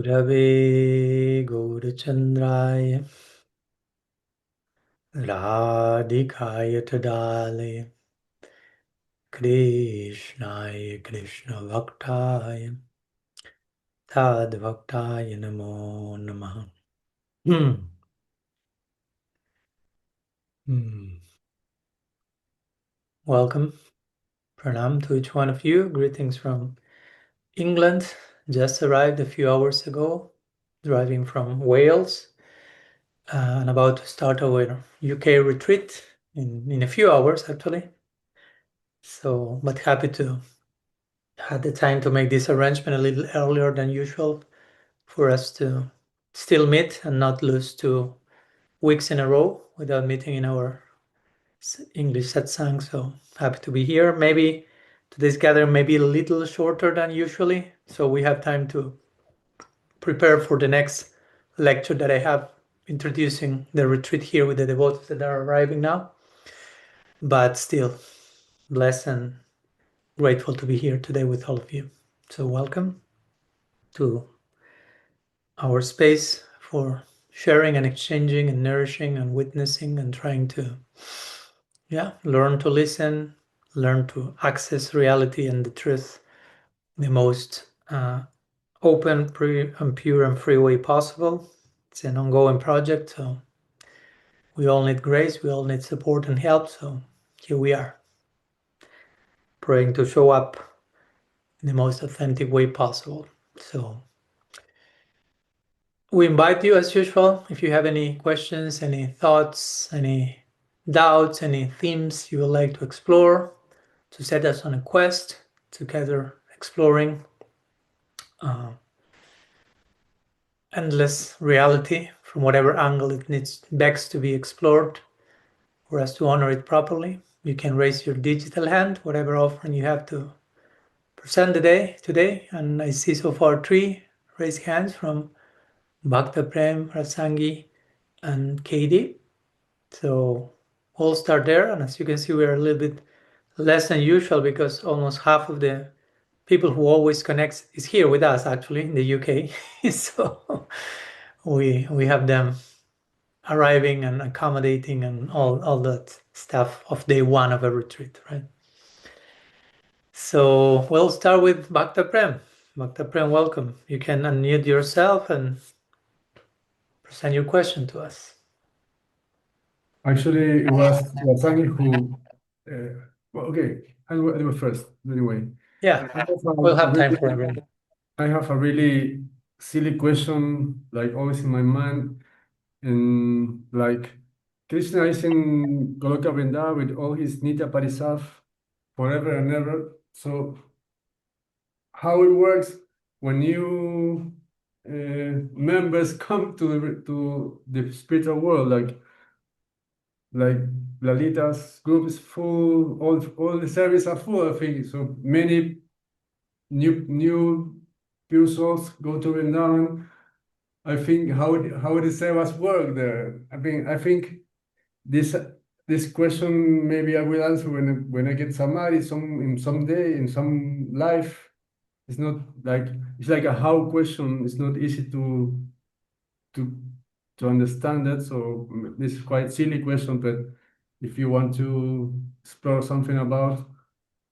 Gurave Gaurachandraya Radhikaya Tadale Krishnaya Krishna Bhaktaya Tad Bhaktaya Namo Namaha. Welcome. Pranam to each one of you. Greetings from England. Just arrived a few hours ago, driving from Wales, and about to start our UK retreat in a few hours, actually. So, but happy to had the time to make this arrangement a little earlier than usual for us to still meet and not lose 2 weeks in a row without meeting in our English satsang. So happy to be here. Maybe today's gathering may be a little shorter than usually, so we have time to prepare for the next lecture that I have introducing the retreat here with the devotees that are arriving now. But still, blessed and grateful to be here today with all of you. So welcome to our space for sharing and exchanging and nourishing and witnessing and trying to learn to listen, learn to access reality and the truth the most open, and pure and free way possible. It's an ongoing project, so we all need grace, we all need support and help, so here we are, praying to show up in the most authentic way possible. So we invite you, as usual, if you have any questions, any thoughts, any doubts, any themes you would like to explore, to set us on a quest together, exploring endless reality from whatever angle it begs to be explored, for us to honor it properly. You can raise your digital hand, whatever offering you have to present today. And I see so far 3 raised hands from Bhakta Prem, Rasangi, and Katie. So we'll start there. And as you can see, we're a little bit less than usual because almost half of the people who always connect is here with us, actually, in the UK. So we have them arriving and accommodating and all that stuff of day one of a retreat, right? So we'll start with Bhakta Prem. Bhakta Prem, welcome. You can unmute yourself and present your question to us. Actually, it was Swami who. Well, okay, I'll do it first anyway. Yeah, we'll have time for everything. I have a really silly question, like always in my mind, and like Krishna is in Goloka Vrindavan with all his Nitya Parisav forever and ever. So how it works when new members come to the spiritual world, like Lalita's group is full, all the services are full, I think. So many new pure souls go to Vrindavan. I think how the service work there. I think this question maybe I will answer when I get samadhi in some day, in some life. It's not like it's like a how question. It's not easy to understand that. So this is quite silly question, but if you want to explore something about,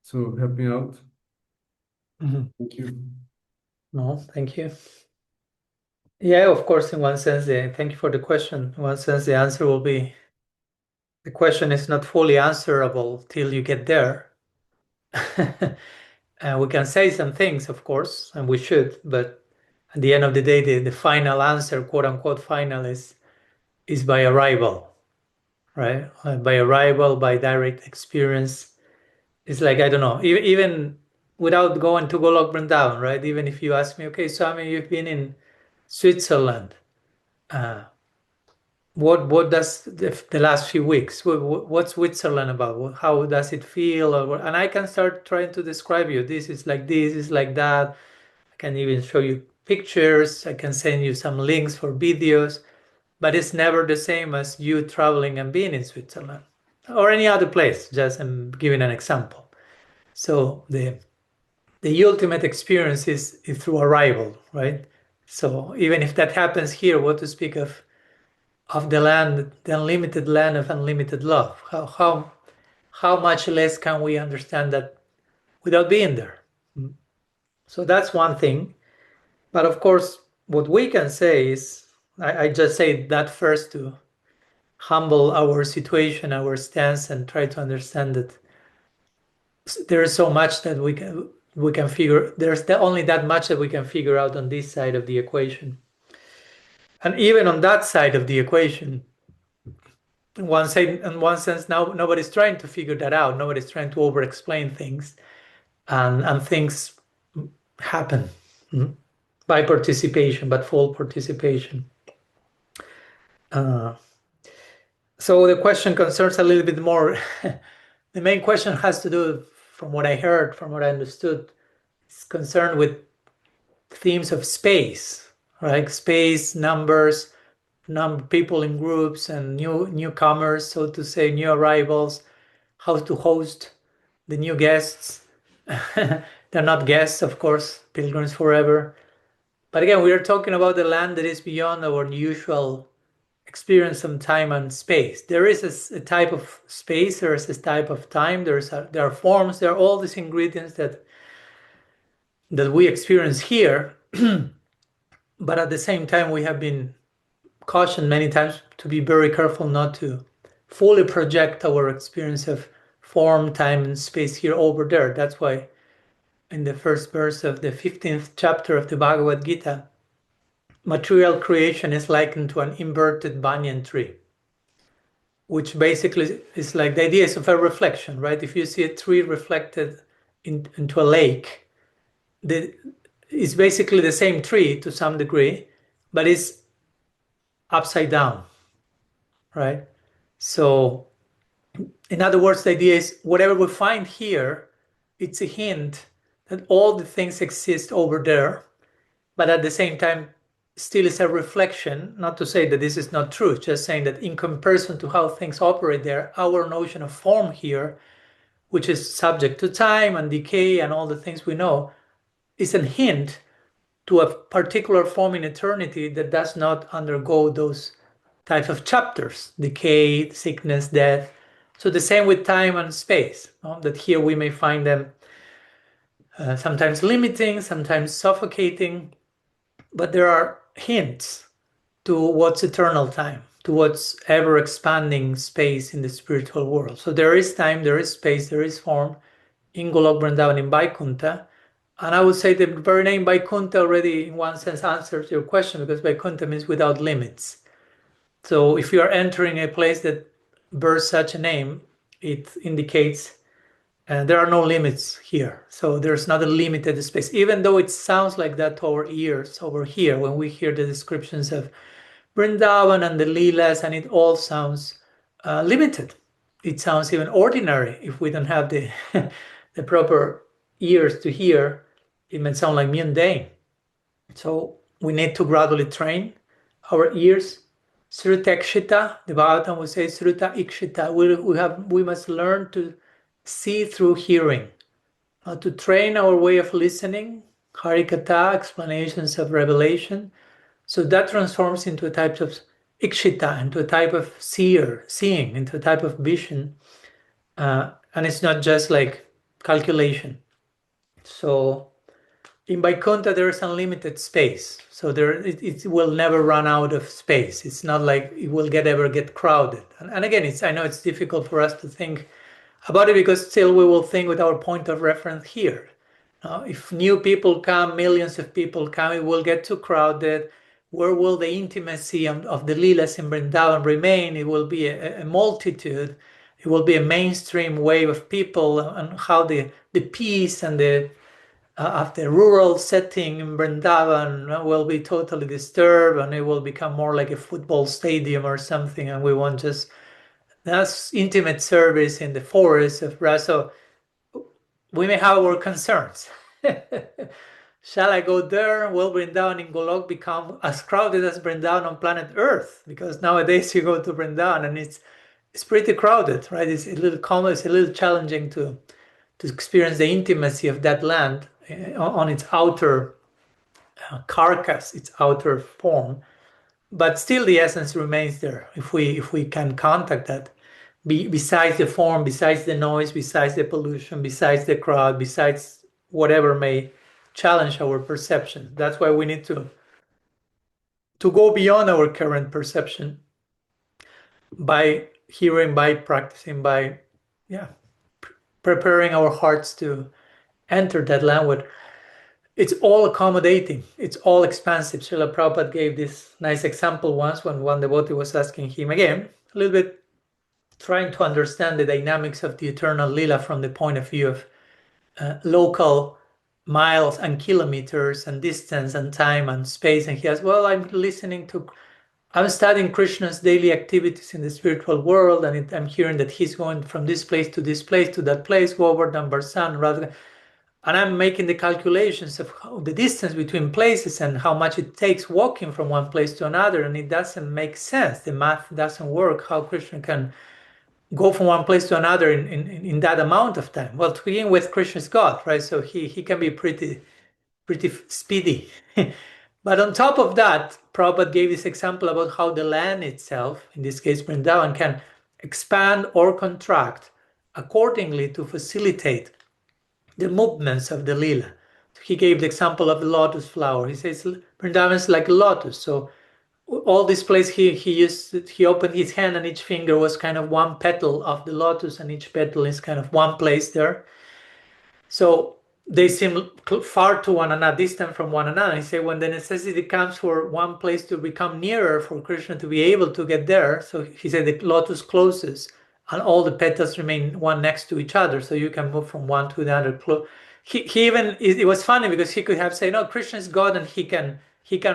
so help me out. Thank you. No, thank you. Yeah, of course, in one sense, thank you for the question. In one sense, the answer will be, the question is not fully answerable till you get there. We can say some things, of course, and we should, but at the end of the day, the final answer, quote unquote final, is by arrival, right? By arrival, by direct experience. It's like, I don't know, even without going to Golok Vrindavan, right? Even if you ask me, okay, Swami, you've been in Switzerland. What does the last few weeks? What's Switzerland about? How does it feel? And I can start trying to describe you. This is like this, is like that. I can even show you pictures. I can send you some links for videos, but it's never the same as you traveling and being in Switzerland or any other place. Just I'm giving an example. So the ultimate experience is through arrival, right? So even if that happens here, what to speak of the land, the unlimited land of unlimited love? How much less can we understand that without being there? So that's one thing. But of course, what we can say is, I just say that first to humble our situation, our stance, and try to understand that there is so much that we can figure. There's only that much that we can figure out on this side of the equation, and even on that side of the equation, in one sense, now nobody's trying to figure that out. Nobody's trying to over-explain things, and things happen by participation, but full participation. So the question concerns a little bit more. The main question has to do, from what I heard, from what I understood, is concerned with themes of space, right? Space, numbers, people in groups, and newcomers, so to say, new arrivals, how to host the new guests. They're not guests, of course, pilgrims forever. But again, we are talking about the land that is beyond our usual experience of time and space. There is a type of space, there is a type of time, there are forms, there are all these ingredients that we experience here. But at the same time, we have been cautioned many times to be very careful not to fully project our experience of form, time, and space here over there. That's why in the first verse of the 15th chapter of the Bhagavad Gita, material creation is likened to an inverted banyan tree, which basically is like the idea is of a reflection, right? If you see a tree reflected into a lake, it's basically the same tree to some degree, but it's upside down, right? So in other words, the idea is whatever we find here, it's a hint that all the things exist over there, but at the same time, still is a reflection, not to say that this is not true, just saying that in comparison to how things operate there, our notion of form here, which is subject to time and decay and all the things we know, is a hint to a particular form in eternity that does not undergo those types of chapters, decay, sickness, death. So the same with time and space, that here we may find them sometimes limiting, sometimes suffocating, but there are hints to what's eternal time, to what's ever expanding space in the spiritual world. So there is time, there is space, there is form in Golok Vrindavan, in Vaikuntha. And I would say the very name Vaikuntha already in one sense answers your question, because Vaikuntha means without limits. So if you are entering a place that bears such a name, it indicates there are no limits here. So there's not a limited space, even though it sounds like that to our ears over here when we hear the descriptions of Vrindavan and the Leelas, and it all sounds limited. It sounds even ordinary if we don't have the the proper ears to hear. It may sound like mundane. So we need to gradually train our ears. Sruta Ikshita, the Bhagavatam would say Sruta Ikshita. We must learn to see through hearing, to train our way of listening, Harikatha, explanations of revelation. So that transforms into a type of Ikshita, into a type of seeing, into a type of vision. And it's not just like calculation. So in Vaikuntha, there is unlimited space. So it will never run out of space. It's not like it will ever get crowded. And again, I know it's difficult for us to think about it, because still we will think with our point of reference here. If new people come, millions of people come, it will get too crowded. Where will the intimacy of the Leelas in Vrindavan remain? It will be a multitude. It will be a mainstream wave of people, and how the peace and the of the rural setting in Vrindavan will be totally disturbed, and it will become more like a football stadium or something, and we want just that's intimate service in the forest of Brazil. We may have our concerns. Shall I go there? Will Vrindavan in Golok become as crowded as Vrindavan on planet Earth? Because nowadays you go to Vrindavan and it's pretty crowded, right? It's a little common, it's a little challenging to experience the intimacy of that land on its outer carcass, its outer form, but still the essence remains there if we can contact that. Besides the form, besides the noise, besides the pollution, besides the crowd, besides whatever may challenge our perception. That's why we need to go beyond our current perception by hearing, by practicing, by preparing our hearts to enter that language. It's all accommodating. It's all expansive. Srila Prabhupada gave this nice example once when one devotee was asking him again, a little bit trying to understand the dynamics of the eternal lila from the point of view of local miles and kilometers and distance and time and space. And he asked, well, I'm studying Krishna's daily activities in the spiritual world, and I'm hearing that he's going from this place to that place, Govardhan, Barsan, rather. And I'm making the calculations of the distance between places and how much it takes walking from one place to another, and it doesn't make sense. The math doesn't work. How Krishna can go from one place to another in that amount of time? Well, to begin with, Krishna's God, right? So he can be pretty speedy. But on top of that, Prabhupada gave this example about how the land itself, in this case Vrindavan, can expand or contract accordingly to facilitate the movements of the lila. He gave the example of the lotus flower. He says Vrindavan is like a lotus. So all this place he opened his hand, and each finger was kind of one petal of the lotus, and each petal is kind of one place there. So they seem far to one another, distant from one another. He said when the necessity comes for one place to become nearer, for Krishna to be able to get there, so he said the lotus closes and all the petals remain one next to each other, so you can move from one to the other. He even, it was funny because he could have said, no, Krishna is God and he can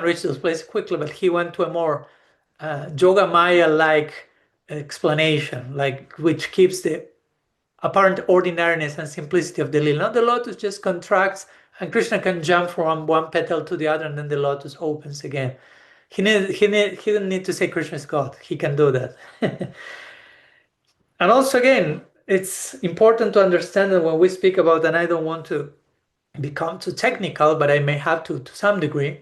reach those places quickly, but he went to a more Yoga Maya-like explanation, which keeps the apparent ordinariness and simplicity of the lila. Now the lotus just contracts, and Krishna can jump from one petal to the other, and then the lotus opens again. He didn't need to say Krishna is God. He can do that. And also, again, it's important to understand that when we speak about, and I don't want to become too technical, but I may have to some degree,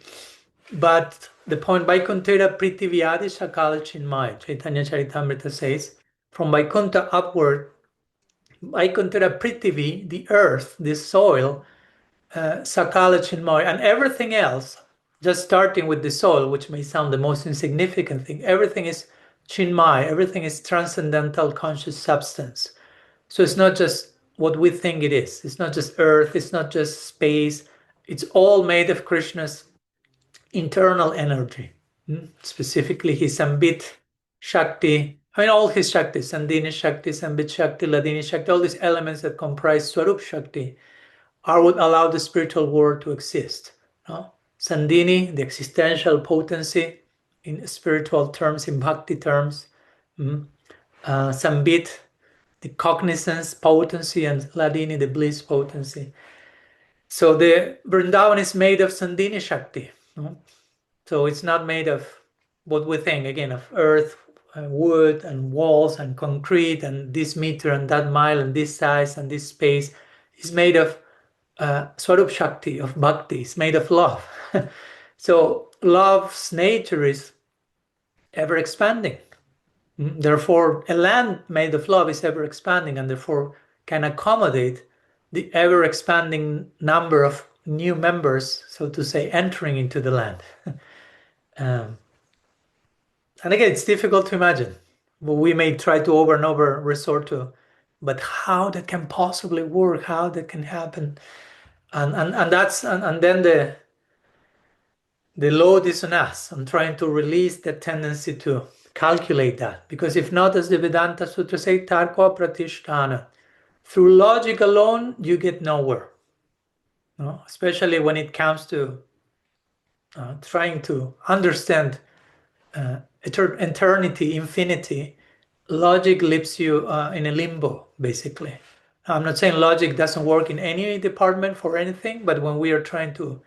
but the point Vaikuntha Prithiviyadi Sakala Chinmaya, Chaitanya Charitamrita says, from Vaikuntha upward, Vaikuntha Prithivi, the earth, the soil, Sakala Chinmaya, and everything else, just starting with the soil, which may sound the most insignificant thing, everything is Chinmaya, everything is transcendental conscious substance. So it's not just what we think it is. It's not just earth, it's not just space. It's all made of Krishna's internal energy, specifically his Sambit Shakti. I mean, all his Shaktis, Sandhini Shakti, Sambit Shakti, Ladini Shakti, all these elements that comprise Swarup Shakti are what allow the spiritual world to exist. No? Sandhini, the existential potency in spiritual terms, in bhakti terms. Sambit, the cognizance potency, and Ladini, the bliss potency. So the Vrindavan is made of Sandhini Shakti. No? So it's not made of what we think, again, of earth, wood, and walls, and concrete, and this meter, and that mile, and this size, and this space. It's made of Swarup Shakti, of Bhakti. It's made of love. So love's nature is ever expanding. Therefore, a land made of love is ever expanding, and therefore can accommodate the ever expanding number of new members, so to say, entering into the land. And again, it's difficult to imagine. We may try to over and over resort to, but how that can possibly work, how that can happen. And then the load is on us. I'm trying to release the tendency to calculate that, because if not, as the Vedanta Sutra say, tarko pratishtana, through logic alone you get nowhere. No? Especially when it comes to trying to understand eternity, infinity. Logic leaves you in a limbo, basically. I'm not saying logic doesn't work in any department for anything, but when we are trying to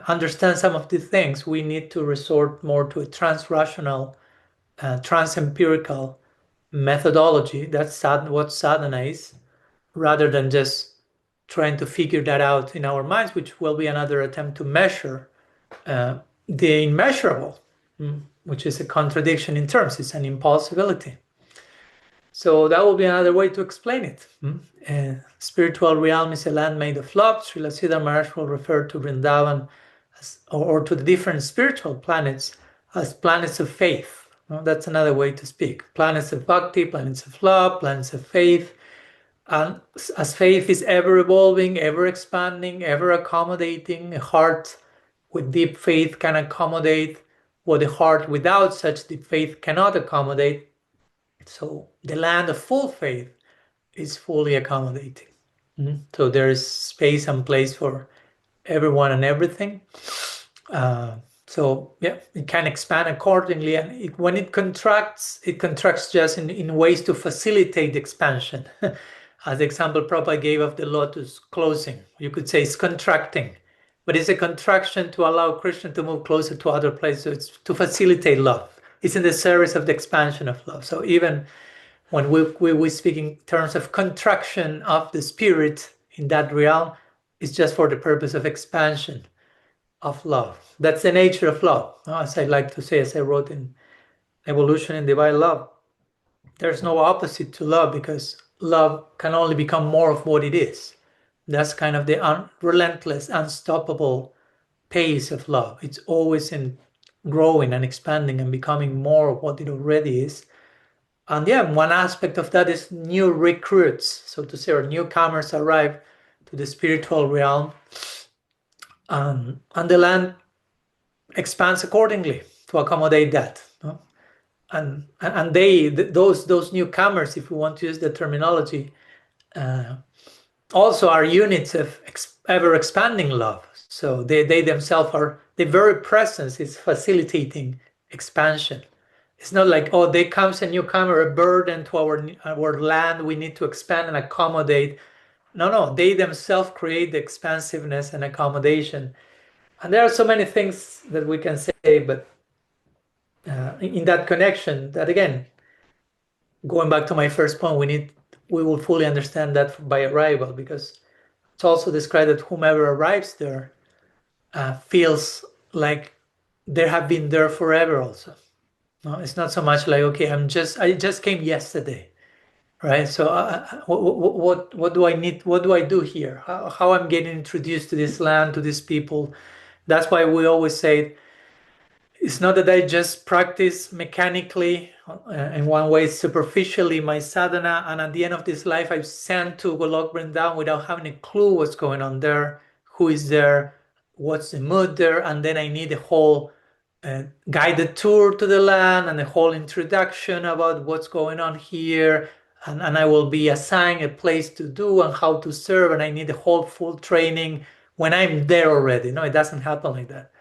understand some of these things, we need to resort more to a trans-rational, trans-empirical methodology. That's what sadhana is, rather than just trying to figure that out in our minds, which will be another attempt to measure the immeasurable, which is a contradiction in terms. It's an impossibility. So that will be another way to explain it. Spiritual realm is a land made of love. Srila Siddhar Maharaj will refer to Vrindavan or to the different spiritual planets as planets of faith. That's another way to speak. Planets of bhakti, planets of love, planets of faith. And as faith is ever evolving, ever expanding, ever accommodating, a heart with deep faith can accommodate what a heart without such deep faith cannot accommodate. So the land of full faith is fully accommodating. So there is space and place for everyone and everything. So yeah, it can expand accordingly, and when it contracts just in ways to facilitate expansion. As the example Prabhupada gave of the lotus closing, you could say it's contracting, but it's a contraction to allow Krishna to move closer to other places. So it's to facilitate love. It's in the service of the expansion of love. So even when we speak in terms of contraction of the spirit in that realm, it's just for the purpose of expansion of love. That's the nature of love. As I like to say, as I wrote in Evolution in Divine Love, there's no opposite to love, because love can only become more of what it is. That's kind of the relentless, unstoppable pace of love. It's always in growing and expanding and becoming more of what it already is. And yeah, one aspect of that is new recruits, so to say, or newcomers arrive to the spiritual realm, and the land expands accordingly to accommodate that. And those newcomers, if we want to use the terminology, also are units of ever expanding love. So they themselves are, the very presence is facilitating expansion. It's not like, oh, there comes a newcomer, a burden to our land, we need to expand and accommodate. No, they themselves create the expansiveness and accommodation. And there are so many things that we can say, but in that connection, that again, going back to my first point, we will fully understand that by arrival, because it's also described that whomever arrives there feels like they have been there forever also. No, it's not so much like, okay, I just came yesterday, right? So what do I need? What do I do here? How I'm getting introduced to this land, to these people? That's why we always say it's not that I just practice mechanically, in one way, superficially, my sadhana, and at the end of this life, I'm sent to Golok Vrindavan without having a clue what's going on there, who is there, what's the mood there, and then I need a whole guided tour to the land and a whole introduction about what's going on here, and I will be assigned a place to do and how to serve, and I need a whole full training when I'm there already. No, it doesn't happen like that.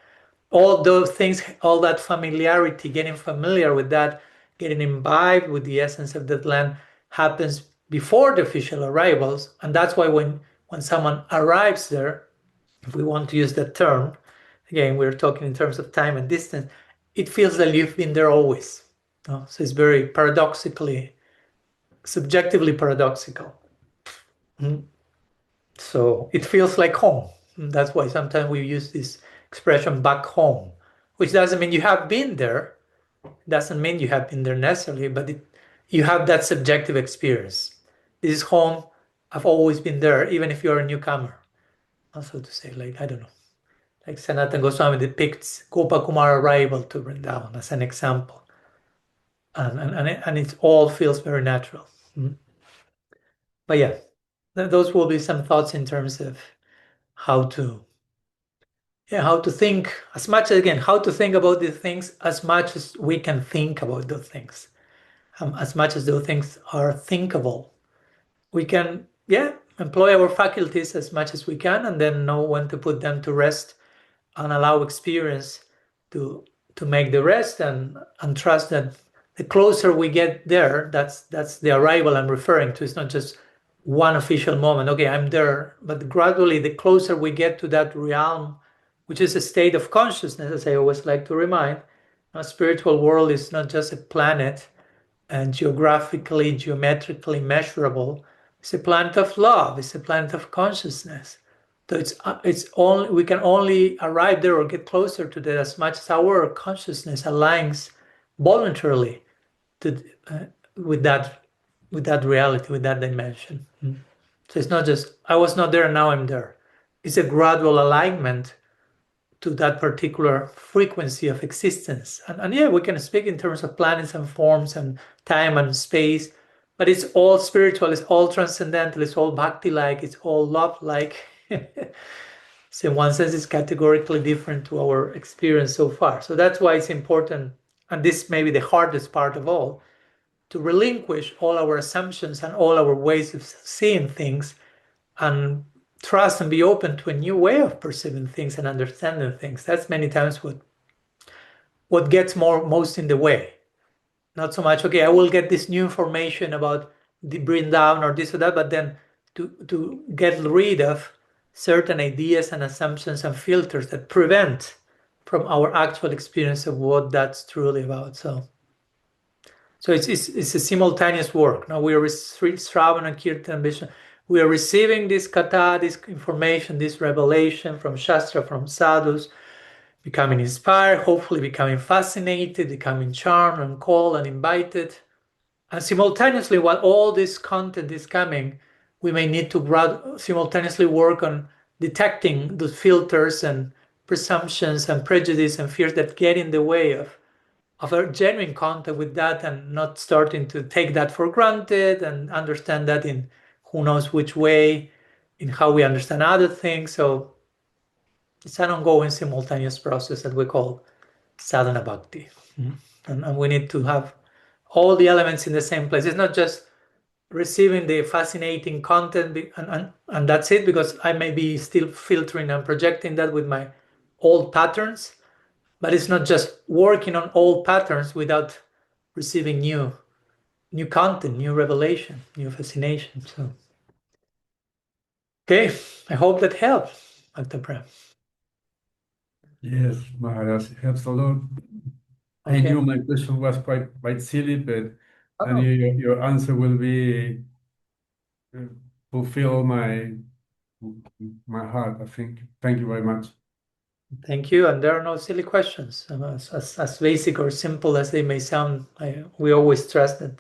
All those things, all that familiarity, getting familiar with that, getting imbibed with the essence of that land happens before the official arrivals. And that's why when someone arrives there, if we want to use that term, again, we're talking in terms of time and distance, it feels that you've been there always. So it's very paradoxically, subjectively paradoxical. So it feels like home. That's why sometimes we use this expression back home, which doesn't mean you have been there, doesn't mean you have been there necessarily, but you have that subjective experience. This is home. I've always been there, even if you're a newcomer. Also to say, like, I don't know, like Sanatana Goswami depicts Gopakumar arrival to Vrindavan as an example. And it all feels very natural. But yeah, those will be some thoughts in terms of how to think, as much again, how to think about these things as much as we can think about those things, as much as those things are thinkable. We can, employ our faculties as much as we can, and then know when to put them to rest and allow experience to make the rest, and trust that the closer we get there, that's the arrival I'm referring to. It's not just one official moment. Okay, I'm there, but gradually, the closer we get to that realm, which is a state of consciousness, as I always like to remind, a spiritual world is not just a planet and geographically, geometrically measurable. It's a planet of love. It's a planet of consciousness. So it's only, we can only arrive there or get closer to that as much as our consciousness aligns voluntarily to with that reality, with that dimension. So it's not just I was not there and now I'm there. It's a gradual alignment to that particular frequency of existence. And yeah, we can speak in terms of planets and forms and time and space, but it's all spiritual, it's all transcendental, it's all bhakti-like, it's all love-like. So in one sense, it's categorically different to our experience so far. So that's why it's important, and this may be the hardest part of all, to relinquish all our assumptions and all our ways of seeing things and trust and be open to a new way of perceiving things and understanding things. That's many times what gets most in the way. Not so much, okay, I will get this new information about the bring down or this or that, but then to get rid of certain ideas and assumptions and filters that prevent from our actual experience of what that's truly about. So it's a simultaneous work. Now we are Shravan and Kirtan and Vishnu. We are receiving this kata, this information, this revelation from Shastra, from sadhus, becoming inspired, hopefully becoming fascinated, becoming charmed and called and invited. And simultaneously, while all this content is coming, we may need to simultaneously work on detecting those filters and presumptions and prejudice and fears that get in the way of a genuine contact with that, and not starting to take that for granted and understand that in who knows which way, in how we understand other things. So it's an ongoing simultaneous process that we call sadhana bhakti. And we need to have all the elements in the same place. It's not just receiving the fascinating content and that's it, because I may be still filtering and projecting that with my old patterns, but it's not just working on old patterns without receiving new content, new revelation, new fascination. So, okay, I hope that helps, Dr. Prem. Yes, Maharaj, it helps a lot. I Okay. knew my question was quite silly, but I Oh, knew your answer will be fulfill my heart, I think. Thank you very much. thank you. And there are no silly questions. As basic or simple as they may sound, we always trust that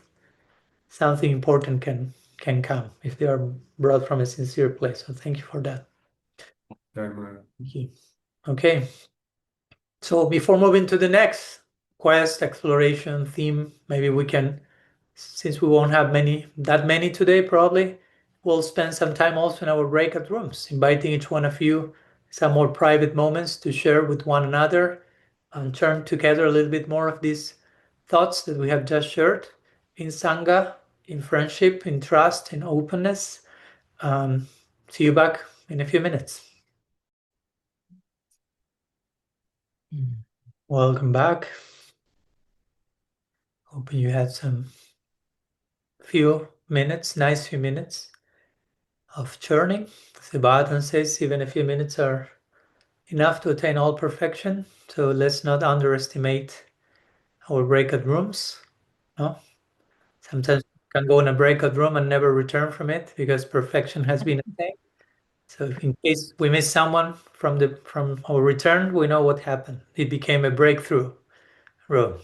something important can come if they are brought from a sincere place. So thank you for that. Thank you. Okay. So before moving to the next quest, exploration, theme, maybe we can, since we won't have that many today, probably, we'll spend some time also in our breakout rooms, inviting each one of you some more private moments to share with one another and turn together a little bit more of these thoughts that we have just shared in Sangha, in friendship, in trust, in openness. See you back in a few minutes. Welcome back. Hoping you had some nice few minutes of churning. The Bhagavatam says even a few minutes are enough to attain all perfection. So let's not underestimate our breakout rooms. No? Sometimes we can go in a breakout room and never return from it because perfection has been attained. So if in case we miss someone from our return, we know what happened. It became a breakthrough room.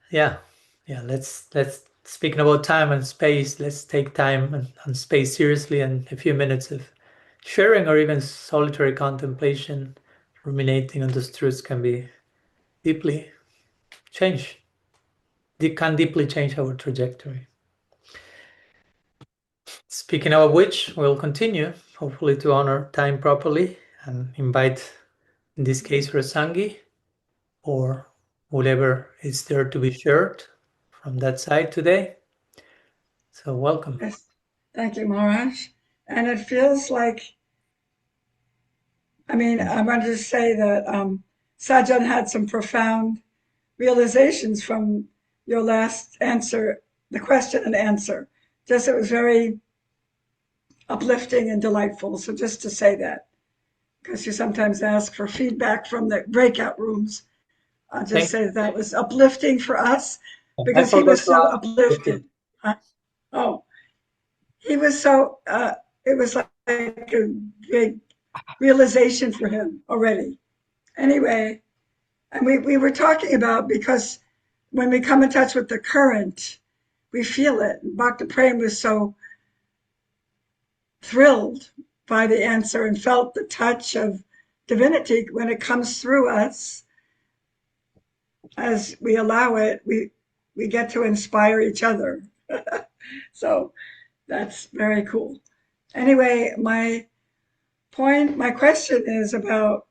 Yeah. Let's speaking about time and space, let's take time and space seriously, and a few minutes of sharing or even solitary contemplation, ruminating on those truths can be deeply change. They can deeply change our trajectory. Speaking of which, we'll continue, hopefully to honor time properly, and invite, in this case, Rasangi, or whatever is there to be shared from that side today. So welcome. Yes. Thank you, Maharaj. And it feels like, I wanted to say that Sajjan had some profound realizations from your last answer, the question and answer. Just it was very uplifting and delightful. So just to say that, because you sometimes ask for feedback from the breakout rooms, I'll just say that was uplifting for us because he was so uplifted. Oh, he was so, it was like like a big realization for him already. Anyway, and we were talking about, because when we come in touch with the current, we feel it. Bhakti Prem was so thrilled by the answer and felt the touch of divinity when it comes through us. As we allow it, we get to inspire each other. So that's very cool. Anyway, my question is about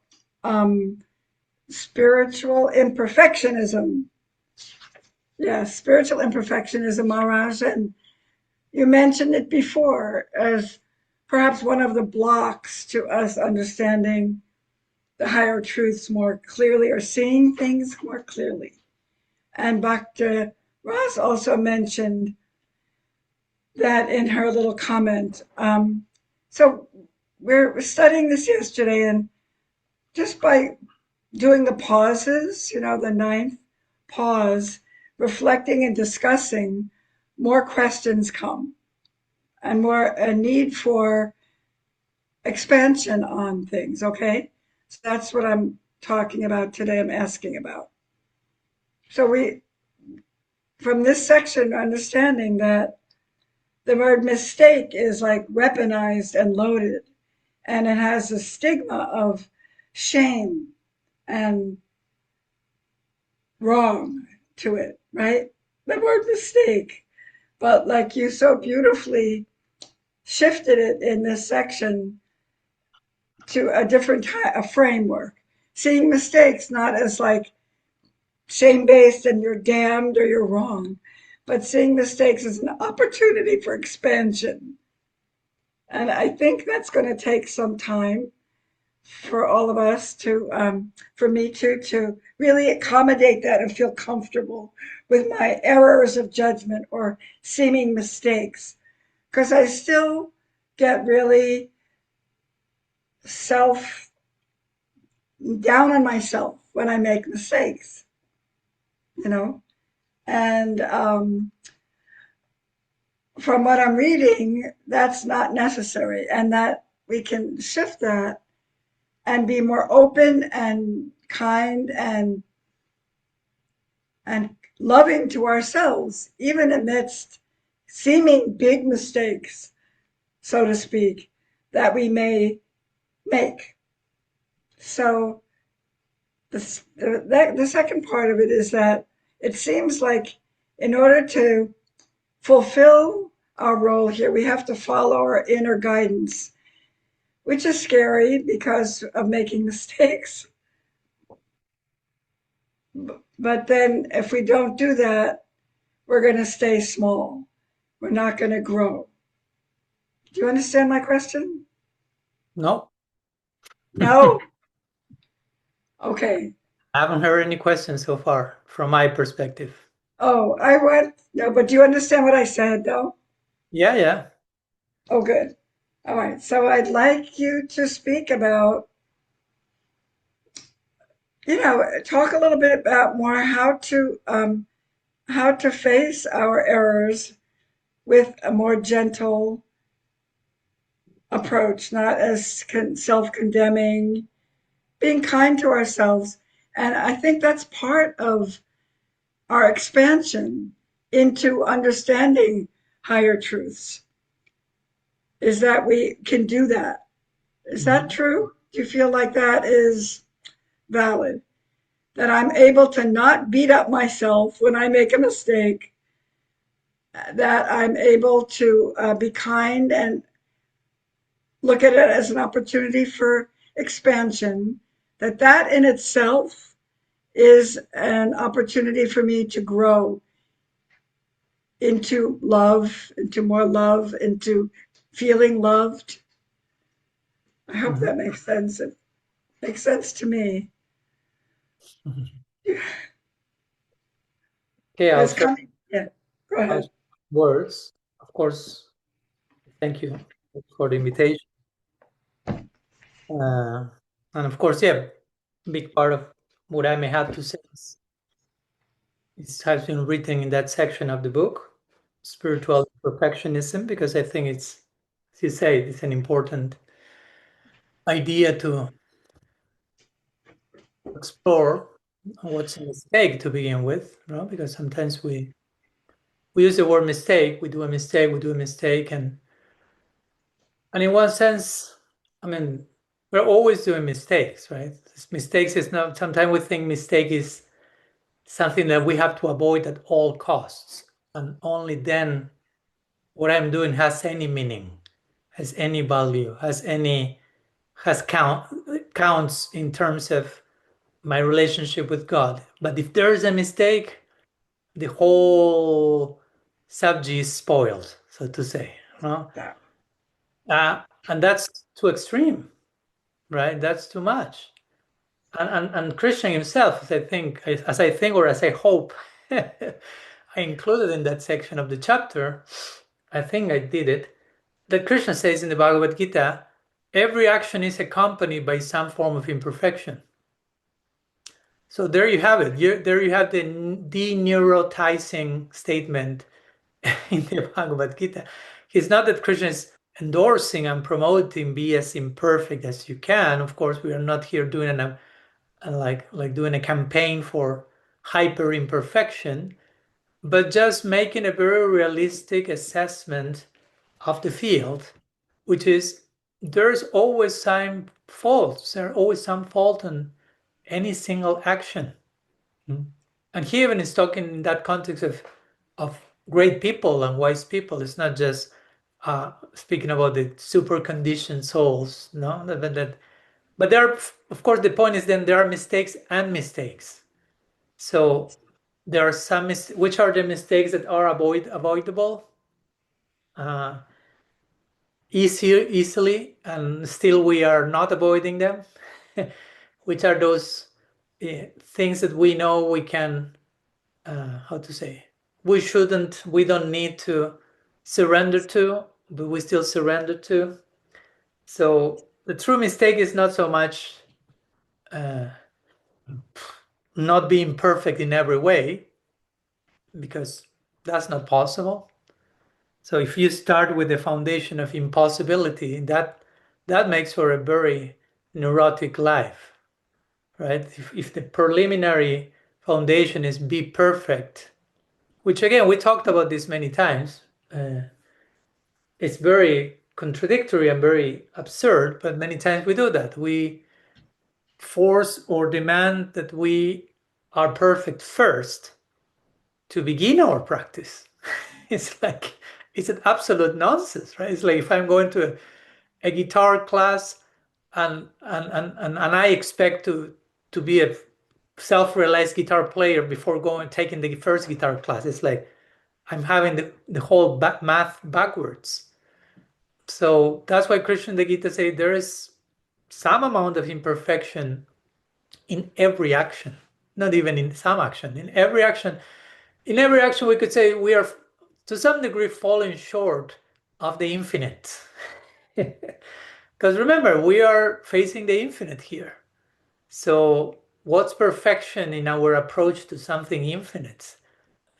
spiritual imperfectionism. Yeah, spiritual imperfectionism, Maharaj. And you mentioned it before as perhaps one of the blocks to us understanding the higher truths more clearly, or seeing things more clearly. And Bhakti Ross also mentioned that in her little comment. So we're studying this yesterday, and just by doing the pauses, the 9th pause, reflecting and discussing, more questions come, and more a need for expansion on things, okay? So that's what I'm talking about today, I'm asking about. So we, from this section, understanding that the word mistake is like weaponized and loaded, and it has a stigma of shame and wrong to it, right? The word mistake. But like you so beautifully shifted it in this section to a different a framework, seeing mistakes not as like shame-based and you're damned or you're wrong, but seeing mistakes as an opportunity for expansion. And I think that's going to take some time for all of us to, for me to really accommodate that and feel comfortable with my errors of judgment or seeming mistakes, because I still get really down on myself when I make mistakes, and from what I'm reading, that's not necessary, and that we can shift that and be more open and kind and loving to ourselves, even amidst seeming big mistakes, so to speak, that we may make. So the second part of it is that it seems like in order to fulfill our role here, we have to follow our inner guidance, which is scary because of making mistakes. But then if we don't do that, we're going to stay small. We're not going to grow. Do you understand my question? No. No? Okay. I haven't heard any questions so far from my perspective. Oh, no, but do you understand what I said, though? Yeah. Oh, good. All right. So I'd like you to speak about, talk a little bit about more how to face our errors with a more gentle approach, not as self-condemning, being kind to ourselves. And I think that's part of our expansion into understanding higher truths, is that we can do that. Is that true? Do you feel like that is valid? That I'm able to not beat up myself when I make a mistake, that I'm able to be kind and look at it as an opportunity for expansion, that in itself is an opportunity for me to grow into love, into more love, into feeling loved. I hope that makes sense. It makes sense to me. Okay, I'll share Yeah, go ahead. words. Of course, thank you for the invitation. And of course, a big part of what I may have to say has been written in that section of the book, Spiritual Perfectionism, because I think it's as you say, it's an important idea to explore what's a mistake to begin with, because sometimes we use the word mistake, we do a mistake, and in one sense, I mean, we're always doing mistakes, right? Mistakes is not, sometimes we think mistake is something that we have to avoid at all costs, and only then what I'm doing has any meaning, has any value, counts in terms of my relationship with God. But if there is a mistake, the whole subject is spoiled, so to say. And that's too extreme, right? That's too much. And Krishna himself, as I think, or as I hope, I included in that section of the chapter, I think I did it, that Krishna says in the Bhagavad Gita, every action is accompanied by some form of imperfection. So there you have it. There you have the deneurotizing statement in the Bhagavad Gita. It's not that Krishna is endorsing and promoting be as imperfect as you can. Of course, we are not here doing doing a campaign for hyper imperfection, but just making a very realistic assessment of the field, which is there's always some faults. There's always some fault in any single action. And he even is talking in that context of great people and wise people. It's not just speaking about the super conditioned souls, no. But there, of course, the point is then there are mistakes and mistakes. So there are some which are the mistakes that are avoidable easily, and still we are not avoiding them. Which are those things that we know we can, we don't need to surrender to, but we still surrender to. So the true mistake is not so much not being perfect in every way, because that's not possible. So if you start with the foundation of impossibility, that makes for a very neurotic life, right? If the preliminary foundation is be perfect, which again, we talked about this many times, it's very contradictory and very absurd, but many times we do that. We force or demand that we are perfect first to begin our practice. It's an absolute nonsense, right? It's like if I'm going to a guitar class and I expect to be a self-realized guitar player before taking the first guitar class. It's like I'm having the whole math backwards. So that's why Krishna in the Gita say there is some amount of imperfection in every action, not even in some action. In every action, we could say we are to some degree falling short of the infinite. Because remember, we are facing the infinite here. So what's perfection in our approach to something infinite?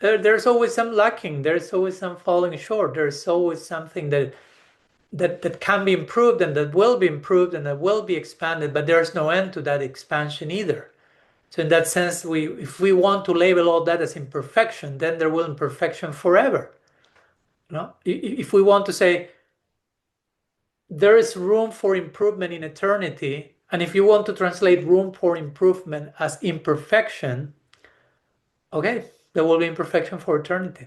There's always some lacking. There's always some falling short. There's always something that can be improved and that will be improved and that will be expanded, but there's no end to that expansion either. So in that sense, if we want to label all that as imperfection, then there will be imperfection forever. If we want to say there is room for improvement in eternity, and if you want to translate room for improvement as imperfection, okay, there will be imperfection for eternity.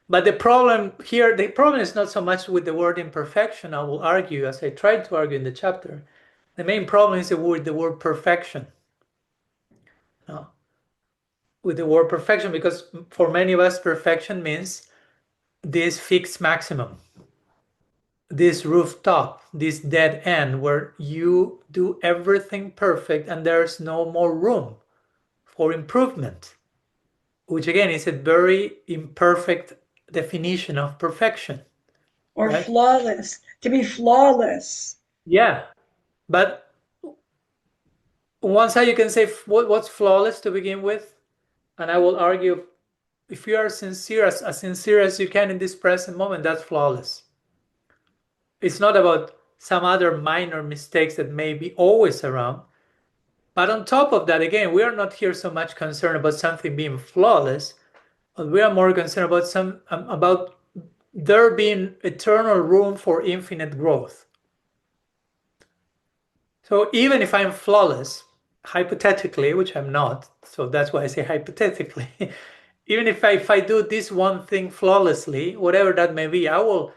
But the problem is not so much with the word imperfection, I will argue, as I tried to argue in the chapter. The main problem is with the word perfection. With the word perfection, because for many of us, perfection means this fixed maximum, this rooftop, this dead end where you do everything perfect and there's no more room for improvement, which again is a very imperfect definition of perfection. Or right? Flawless, to be flawless. Yeah, but on one side you can say what's flawless to begin with, and I will argue if you are sincere, as sincere as you can in this present moment, that's flawless. It's not about some other minor mistakes that may be always around. But on top of that, again, we are not here so much concerned about something being flawless, but we are more concerned about there being eternal room for infinite growth. So even if I'm flawless, hypothetically, which I'm not, so that's why I say hypothetically, even if I do this one thing flawlessly, whatever that may be, I will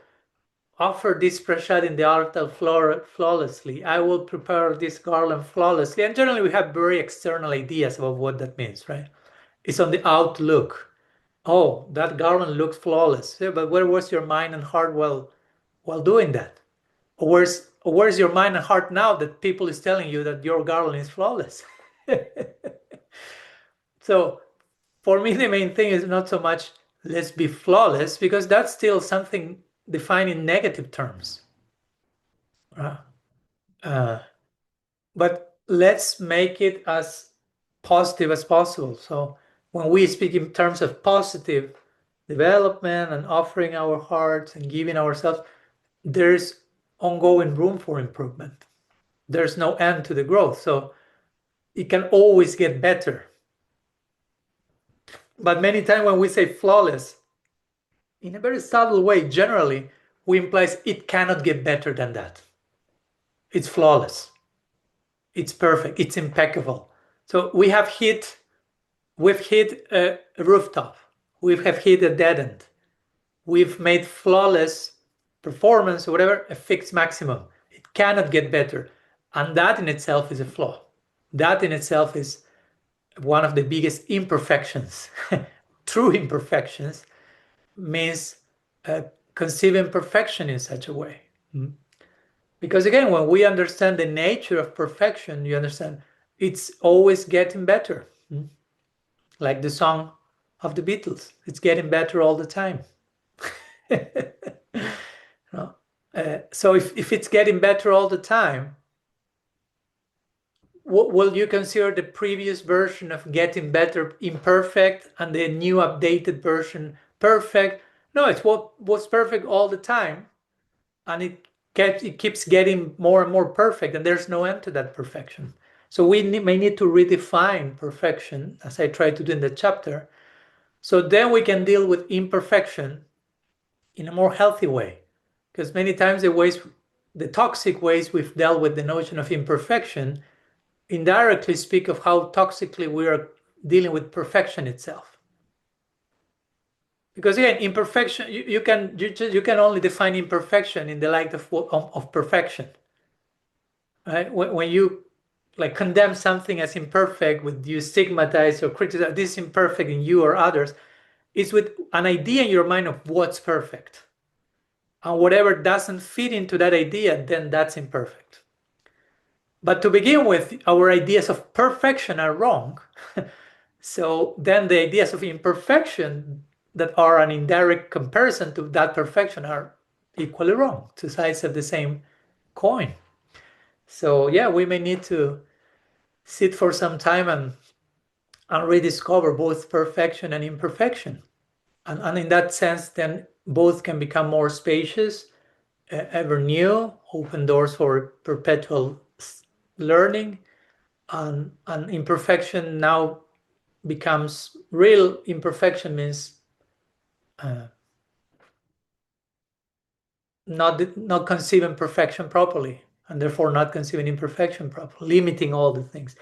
offer this prasad in the altar flawlessly. I will prepare this garland flawlessly. And generally, we have very external ideas about what that means, right? It's on the outlook. Oh, that garland looks flawless. Yeah, but where was your mind and heart while doing that? Or where's your mind and heart now that people is telling you that your garland is flawless? So for me, the main thing is not so much let's be flawless, because that's still something defined in negative terms. But let's make it as positive as possible. So when we speak in terms of positive development and offering our hearts and giving ourselves, there's ongoing room for improvement. There's no end to the growth. So it can always get better. But many times when we say flawless, in a very subtle way, generally, we imply it cannot get better than that. It's flawless. It's perfect. It's impeccable. So we've hit a rooftop. We have hit a dead end. We've made flawless performance or whatever a fixed maximum. It cannot get better. And that in itself is a flaw. That in itself is one of the biggest imperfections. True imperfections means conceiving perfection in such a way. Because again, when we understand the nature of perfection, you understand it's always getting better. Like the song of the Beatles, it's getting better all the time. So if it's getting better all the time, will you consider the previous version of getting better imperfect and the new updated version perfect? No, it's what was perfect all the time, and it keeps getting more and more perfect, and there's no end to that perfection. So we may need to redefine perfection, as I try to do in the chapter, so then we can deal with imperfection in a more healthy way. Because many times the toxic ways we've dealt with the notion of imperfection indirectly speak of how toxically we are dealing with perfection itself. Because again, imperfection, you can only define imperfection in the light of perfection, right? When you like condemn something as imperfect, with you stigmatize or criticize this imperfect in you or others, it's with an idea in your mind of what's perfect. And whatever doesn't fit into that idea, then that's imperfect. But to begin with, our ideas of perfection are wrong. So then the ideas of imperfection that are an indirect comparison to that perfection are equally wrong, two sides of the same coin. So yeah, we may need to sit for some time and rediscover both perfection and imperfection. And in that sense, then both can become more spacious, ever new, open doors for perpetual learning, and imperfection now becomes real. Imperfection means not conceiving perfection properly, and therefore not conceiving imperfection properly, limiting all the things.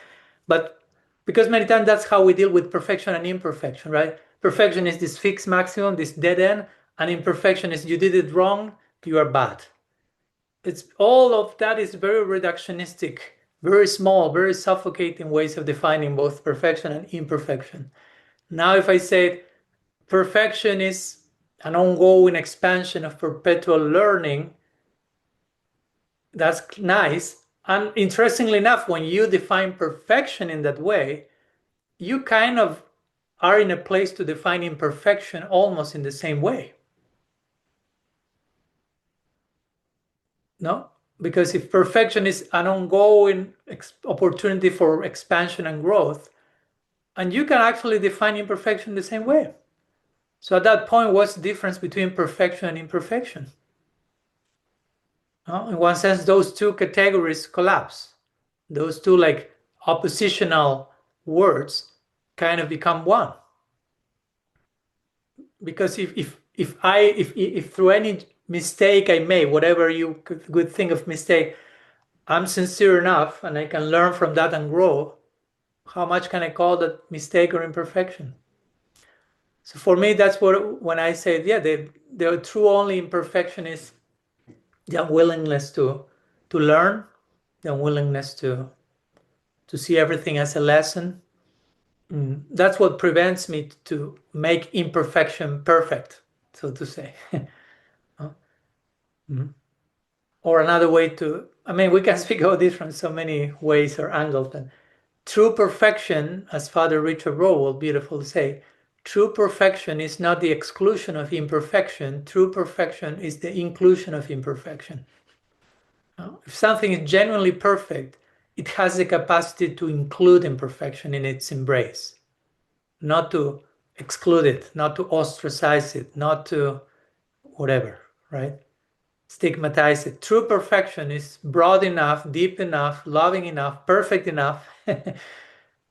But because many times that's how we deal with perfection and imperfection, right? Perfection is this fixed maximum, this dead end, and imperfection is you did it wrong, you are bad. It's all of that is very reductionistic, very small, very suffocating ways of defining both perfection and imperfection. Now, if I say perfection is an ongoing expansion of perpetual learning, that's nice. And interestingly enough, when you define perfection in that way, you kind of are in a place to define imperfection almost in the same way. No? Because if perfection is an ongoing opportunity for expansion and growth, and you can actually define imperfection the same way. So at that point, what's the difference between perfection and imperfection? In one sense, those two categories collapse. Those two like oppositional words kind of become one. Because if through any mistake I made, whatever you could think of mistake, I'm sincere enough and I can learn from that and grow, how much can I call that mistake or imperfection? So for me, that's what, when I say, yeah, the true only imperfection is the unwillingness to learn, the unwillingness to see everything as a lesson. That's what prevents me to make imperfection perfect, so to say. Or another way to, I mean, we can speak about this from so many ways or angles, but true perfection, as Father Richard Rowe will beautifully say, true perfection is not the exclusion of imperfection. True perfection is the inclusion of imperfection. If something is genuinely perfect, it has the capacity to include imperfection in its embrace, not to exclude it, not to ostracize it, not to whatever, right? Stigmatize it. True perfection is broad enough, deep enough, loving enough, perfect enough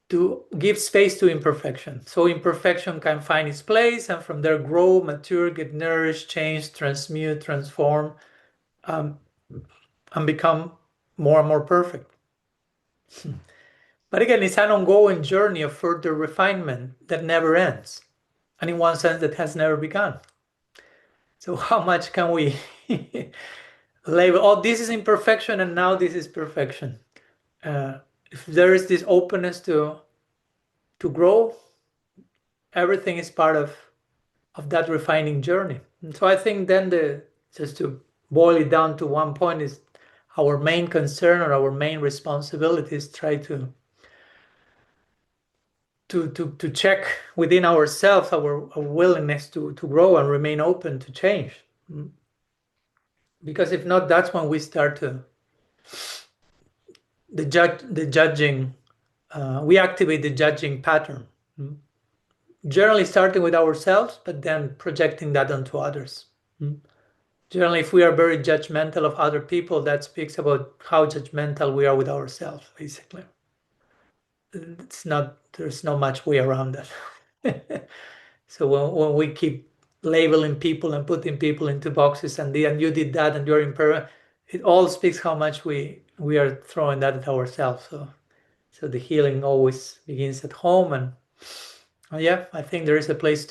to give space to imperfection. So imperfection can find its place and from there grow, mature, get nourished, change, transmute, transform, and become more and more perfect. But again, it's an ongoing journey of further refinement that never ends. And in one sense, that has never begun. So how much can we label, oh, this is imperfection and now this is perfection? If there is this openness to grow, everything is part of that refining journey. And so I think then just to boil it down to one point, is our main concern or our main responsibility is try to check within ourselves our willingness to grow and remain open to change. Because if not, that's when we start to the judging. We activate the judging pattern. Generally starting with ourselves, but then projecting that onto others. Generally, if we are very judgmental of other people, that speaks about how judgmental we are with ourselves, basically. There's not much way around that. So when we keep labeling people and putting people into boxes and you did that and you're imperfect, it all speaks how much we are throwing that at ourselves. So the healing always begins at home. And yeah, I think there is a place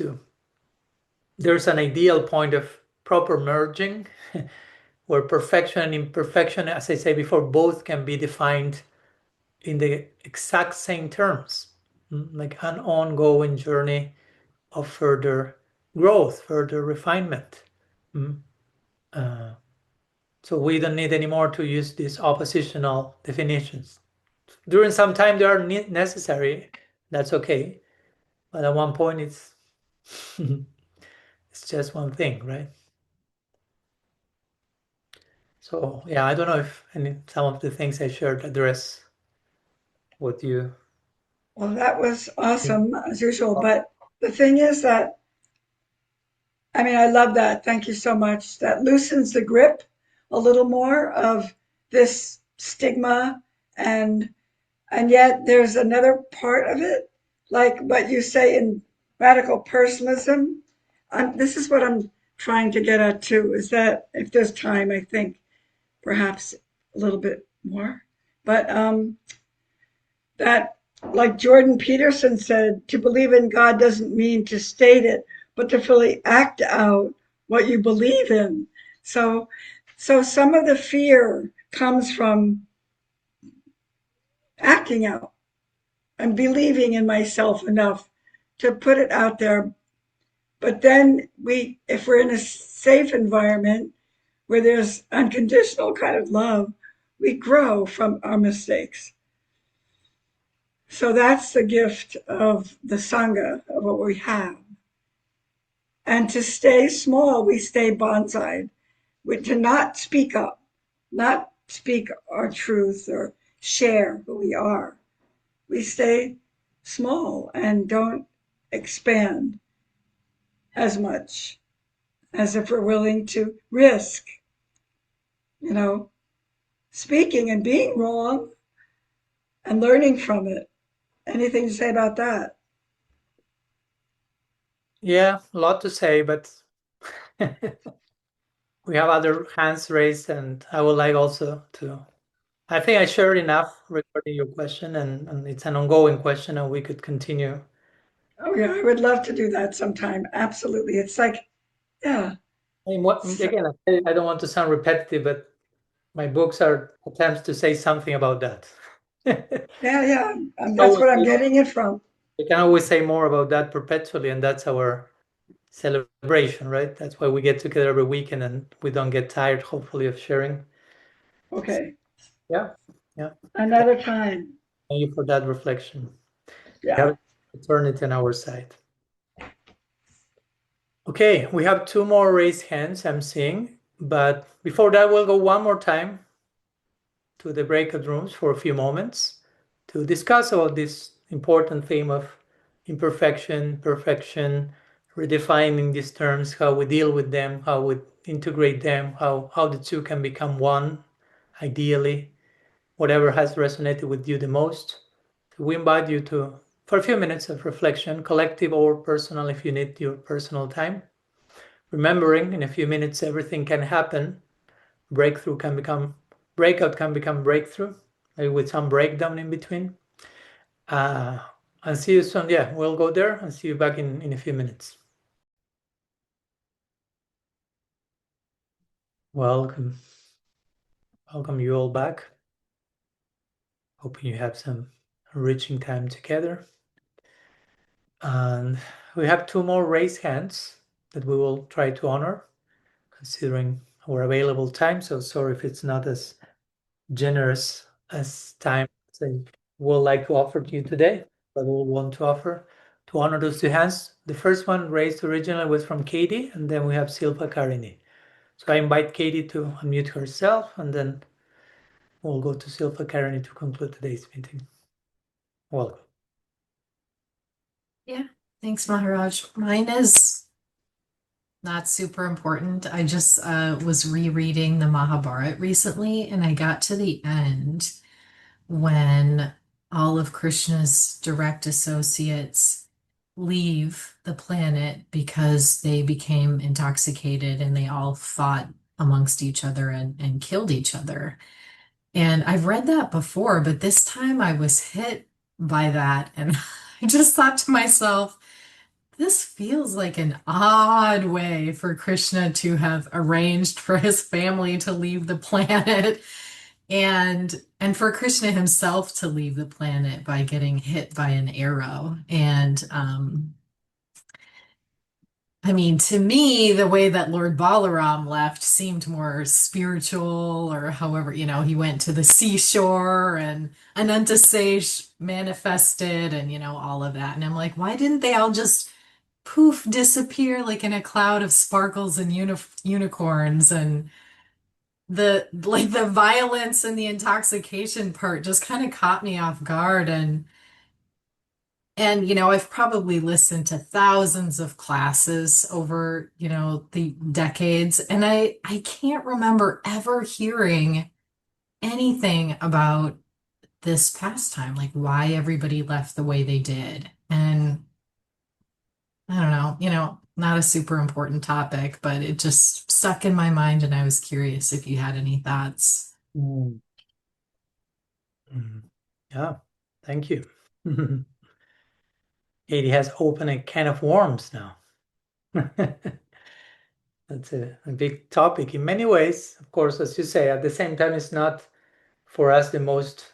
there's an ideal point of proper merging where perfection and imperfection, as I said before, both can be defined in the exact same terms, like an ongoing journey of further growth, further refinement. So we don't need anymore to use these oppositional definitions. During some time they are necessary, that's okay. But at one point it's it's just one thing, right? So yeah, I don't know if some of the things I shared address what you. Well, that was awesome as usual. But the thing is that, I mean, I love that. Thank you so much. That loosens the grip a little more of this stigma, and yet there's another part of it, like what you say in radical personalism. This is what I'm trying to get at too, is that if there's time, I think perhaps a little bit more, but that, like Jordan Peterson said, to believe in God doesn't mean to state it, but to fully act out what you believe in. So some of the fear comes from acting out and believing in myself enough to put it out there. But then if we're in a safe environment where there's unconditional kind of love, we grow from our mistakes. So that's the gift of the Sangha, of what we have. And to stay small, we stay bonsai'd. To not speak up, not speak our truth or share who we are. We stay small and don't expand as much as if we're willing to risk speaking and being wrong and learning from it. Anything to say about that? Yeah, a lot to say, but we have other hands raised, and I would like also to. I think I shared enough regarding your question, and it's an ongoing question, and we could continue. Oh, yeah, I would love to do that sometime. Absolutely. It's like, yeah. I mean, again, I don't want to sound repetitive, but my books are attempts to say something about that. Yeah. That's what I'm getting it from. We can always say more about that perpetually, and that's our celebration, right? That's why we get together every weekend, and we don't get tired, hopefully, of sharing. Okay. Yeah. Another time. Thank you for that reflection. Yeah. We have eternity on our side. Okay, we have two more raised hands I'm seeing, but before that, we'll go one more time to the breakout rooms for a few moments to discuss about this important theme of imperfection, perfection, redefining these terms, how we deal with them, how we integrate them, how the two can become one, ideally, whatever has resonated with you the most. So we invite you for a few minutes of reflection, collective or personal, if you need your personal time. Remembering in a few minutes everything can happen. Breakout can become breakthrough, maybe with some breakdown in between. And see you soon. Yeah, we'll go there and see you back in a few minutes. Welcome you all back. Hoping you have some enriching time together. And we have two more raised hands that we will try to honor, considering our available time. So sorry if it's not as generous as time as I would like to offer to you today, but we'll want to offer to honor those two hands. The first one raised originally was from Katie, and then we have Silpa Karini. So I invite Katie to unmute herself, and then we'll go to Silpa Karini to conclude today's meeting. Welcome. Yeah, thanks, Maharaj. Mine is not super important. I just was rereading the Mahabharata recently, and I got to the end when all of Krishna's direct associates leave the planet because they became intoxicated and they all fought amongst each other and killed each other. And I've read that before, but this time I was hit by that, and I just thought to myself, this feels like an odd way for Krishna to have arranged for his family to leave the planet and for Krishna himself to leave the planet by getting hit by an arrow. And I mean, to me, the way that Lord Balaram left seemed more spiritual, or however, he went to the seashore and Anantasesh manifested and, all of that. And I'm like, why didn't they all just poof disappear like in a cloud of sparkles and unicorns? And the violence and the intoxication part just kind of caught me off guard. And I've probably listened to thousands of classes over the decades, and I can't remember ever hearing anything about this pastime, like why everybody left the way they did. And I don't know, not a super important topic, but it just stuck in my mind, and I was curious if you had any thoughts. Yeah, thank you. Katie has opened a can of worms now. That's a big topic in many ways. Of course, as you say, at the same time, it's not for us the most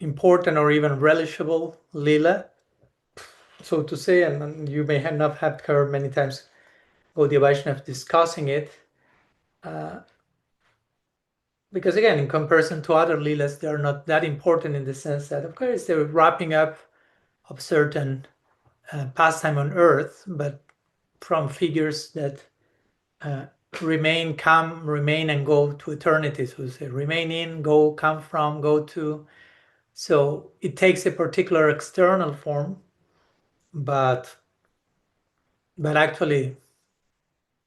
important or even relishable lila, so to say, and you may have not have heard many times Gaudiya Vaishnava discussing it, because again, in comparison to other lilas, they are not that important in the sense that, of course, they're wrapping up of certain pastime on earth, but from figures that remain, come, remain, and go to eternity. So say remain in, go, come from, go to. So it takes a particular external form, but actually,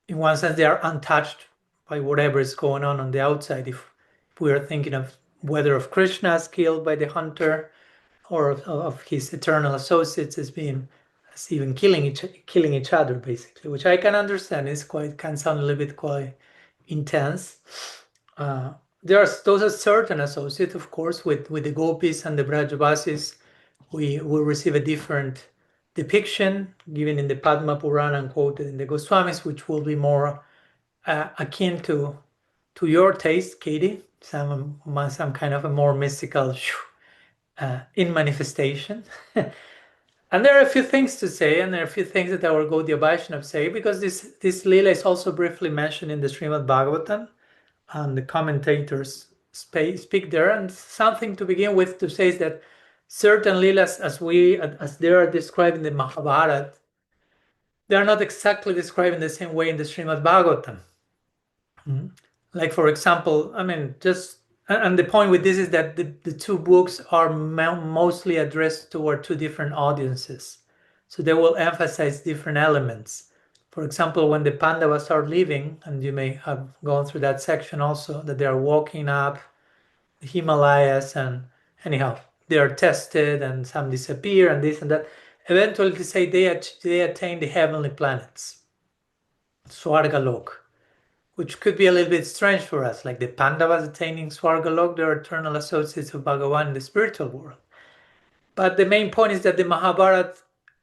in one sense, they are untouched by whatever is going on the outside. If we are thinking of whether of Krishna as killed by the hunter, or of his eternal associates as even killing each other, basically, which I can understand can sound a little bit quite intense. Those are certain associates, of course, with the gopis and the Brajavasis. We will receive a different depiction given in the Padma Purana and quoted in the Goswamis, which will be more akin to your taste, Katie. Some kind of a more mystical in manifestation. And there are a few things to say, and there are a few things that our Gaudiya Vaishnavas say, because this Leela is also briefly mentioned in the Srimad Bhagavatam, and the commentators speak there. And something to begin with to say is that certain Leelas, as they are described in the Mahabharata, they are not exactly described in the same way in the Srimad Bhagavatam. Like, for example, and the point with this is that the two books are mostly addressed toward two different audiences. So they will emphasize different elements. For example, when the Pandavas are leaving, and you may have gone through that section also, that they are walking up the Himalayas, and anyhow, they are tested and some disappear and this and that. Eventually, they say they attain the heavenly planets, Swargalok, which could be a little bit strange for us, like the Pandavas attaining Swargalok, they are eternal associates of Bhagavan in the spiritual world. But the main point is that the Mahabharata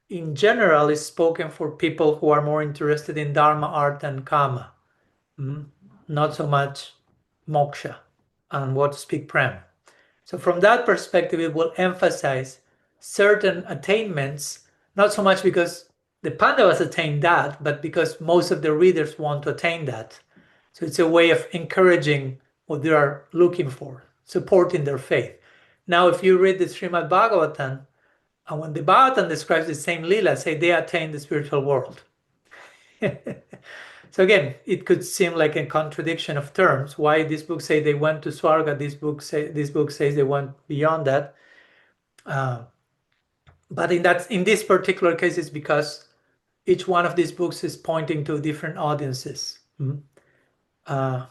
in general is spoken for people who are more interested in Dharma, Artha, and Kama. Not so much moksha and what to speak Prem. So from that perspective, it will emphasize certain attainments, not so much because the Pandavas attained that, but because most of the readers want to attain that. So it's a way of encouraging what they are looking for, supporting their faith. Now, if you read the Srimad Bhagavatam, and when the Bhagavatam describes the same Leela, say they attain the spiritual world. So again, it could seem like a contradiction of terms. Why this book say they went to Swarga, this book says they went beyond that. But in this particular case, it's because each one of these books is pointing to different audiences. I'm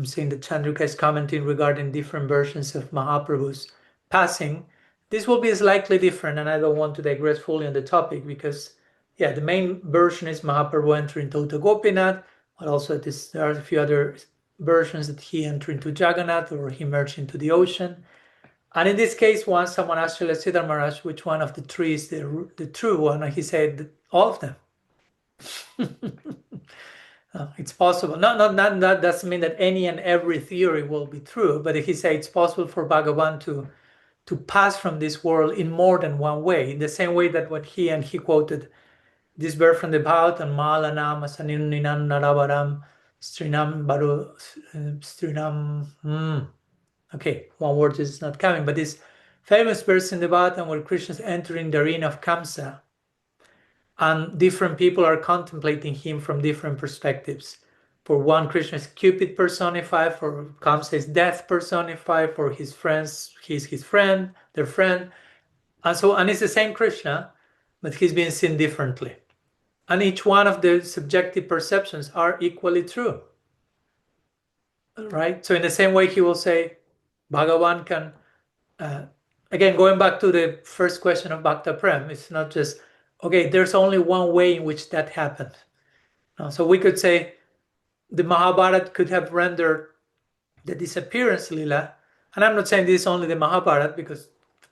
seeing that Chandrika is commenting regarding different versions of Mahaprabhu's passing. This will be slightly different, and I don't want to digress fully on the topic because, the main version is Mahaprabhu entering Tota Gopinath, but also there are a few other versions that he entered into Jagannath or he merged into the ocean. And in this case, once someone asked Siddhar Maharaj which one of the three is the true one, and he said all of them. It's possible. That doesn't mean that any and every theory will be true, but he said it's possible for Bhagavan to pass from this world in more than one way, in the same way that when he quoted this verse from the Bhagavatam, Malanam Asanininam Naravaram Strinam Baru Strinam. Okay, one word is not coming, but this famous verse in the Bhagavatam where Krishna is entering the arena of Kamsa, and different people are contemplating him from different perspectives. For one, Krishna is Cupid personified, for Kamsa is death personified, for his friends, he's his friend, their friend. And it's the same Krishna, but he's being seen differently. And each one of the subjective perceptions are equally true. Right? So in the same way, he will say, Bhagavan can, again, going back to the first question of Bhakta Prem, it's not just, okay, there's only one way in which that happened. So we could say the Mahabharata could have rendered the disappearance Lila, and I'm not saying this is only the Mahabharata, because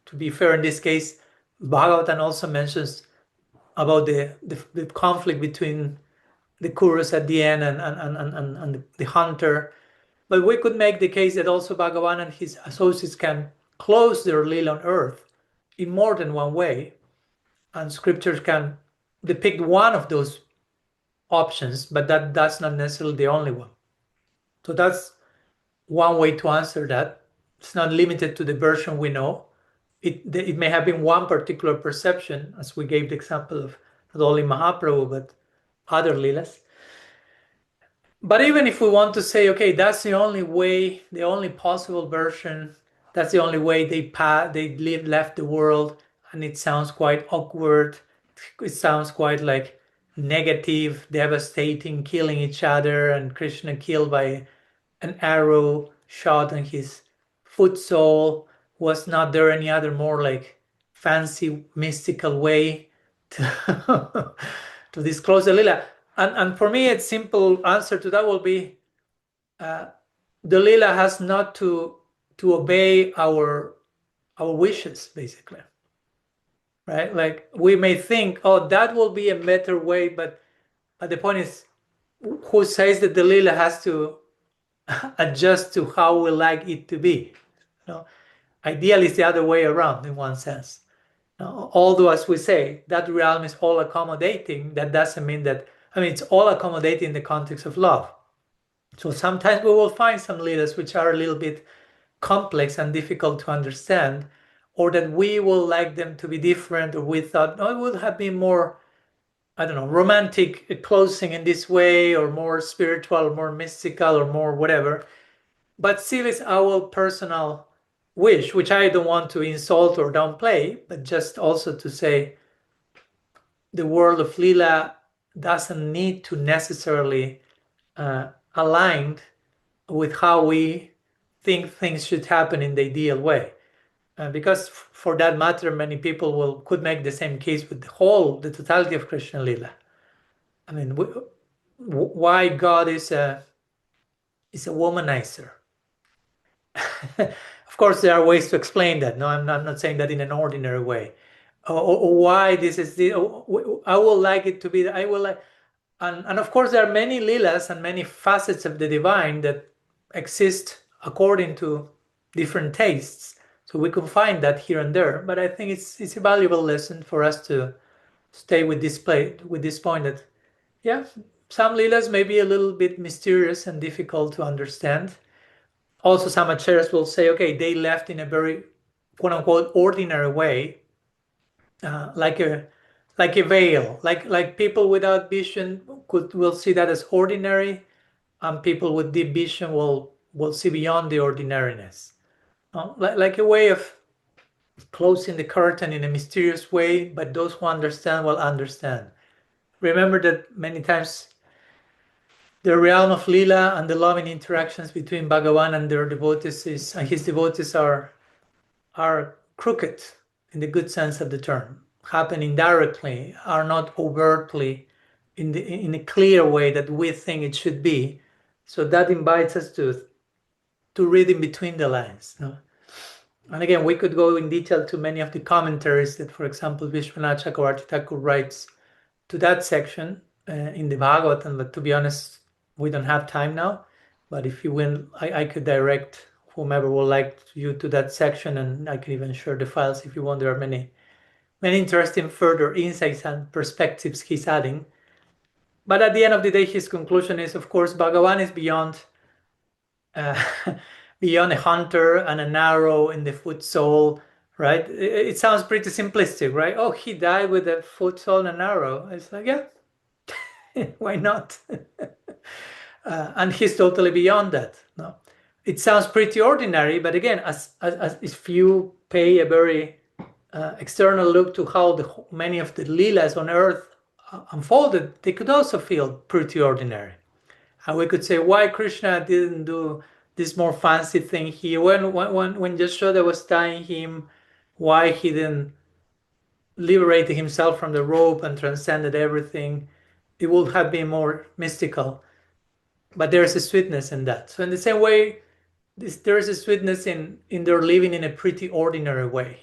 to be fair, in this case, Bhagavatam also mentions about the conflict between the Kurus at the end and the hunter. But we could make the case that also Bhagavan and his associates can close their Leela on earth in more than one way, and scriptures can depict one of those options, but that's not necessarily the only one. So that's one way to answer that. It's not limited to the version we know. It may have been one particular perception, as we gave the example of not only Mahaprabhu, but other Leelas. But even if we want to say, okay, that's the only way, the only possible version, that's the only way left the world, and it sounds quite awkward, it sounds quite like negative, devastating, killing each other, and Krishna killed by an arrow shot on his foot sole. Was not there any other more like fancy mystical way to to disclose the lila? And for me, a simple answer to that will be the lila has not to obey our wishes, basically, right? Like we may think, oh, that will be a better way, but the point is, who says that the lila has to adjust to how we like it to be? You know, ideally, it's the other way around in one sense. Although, as we say, that realm is all accommodating, that doesn't mean that, I mean, it's all accommodating in the context of love. So sometimes we will find some leaders which are a little bit complex and difficult to understand, or that we will like them to be different, or we thought, no, it would have been more, I don't know, romantic closing in this way, or more spiritual, or more mystical, or more whatever. But still, it's our personal wish, which I don't want to insult or downplay, but just also to say the world of Lila doesn't need to necessarily aligned with how we think things should happen in the ideal way. Because for that matter, many people could make the same case with the totality of Krishna Lila. I mean, why God is a womanizer? Of course, there are ways to explain that. No, I'm not saying that in an ordinary way. Or why this is the? I will like it to be. I will like, and of course, there are many lilas and many facets of the divine that exist according to different tastes. So we can find that here and there. But I think it's a valuable lesson for us to stay with this point that, yeah, some lilas may be a little bit mysterious and difficult to understand. Also, some acharyas will say, okay, they left in a very quote unquote ordinary way, like a veil, like people without vision will see that as ordinary, and people with deep vision will see beyond the ordinariness. Like a way of closing the curtain in a mysterious way, but those who understand will understand. Remember that many times the realm of Lila and the loving interactions between Bhagavan and their devotees and his devotees are crooked in the good sense of the term, happen indirectly, are not overtly in a clear way that we think it should be. So that invites us to read in between the lines. No? And again, we could go in detail to many of the commentaries that, for example, Vishwanath Chakravarti Thakur writes to that section in the Bhagavatam, but to be honest, we don't have time now. But if you will, I could direct whomever would like you to that section, and I can even share the files if you want. There are many interesting further insights and perspectives he's adding. But at the end of the day, his conclusion is, of course, Bhagavan is beyond beyond a hunter and an arrow in the foot sole, right? It sounds pretty simplistic, right? Oh, he died with a foot sole and an arrow. It's like, yeah, why not? And he's totally beyond that. No, it sounds pretty ordinary, but again, as if you pay a very external look to how many of the leelas on earth unfolded, they could also feel pretty ordinary. And we could say why Krishna didn't do this more fancy thing here when Yashoda was tying him, why he didn't liberate himself from the rope and transcended everything. It would have been more mystical. But there's a sweetness in that. So in the same way, there is a sweetness in their living in a pretty ordinary way.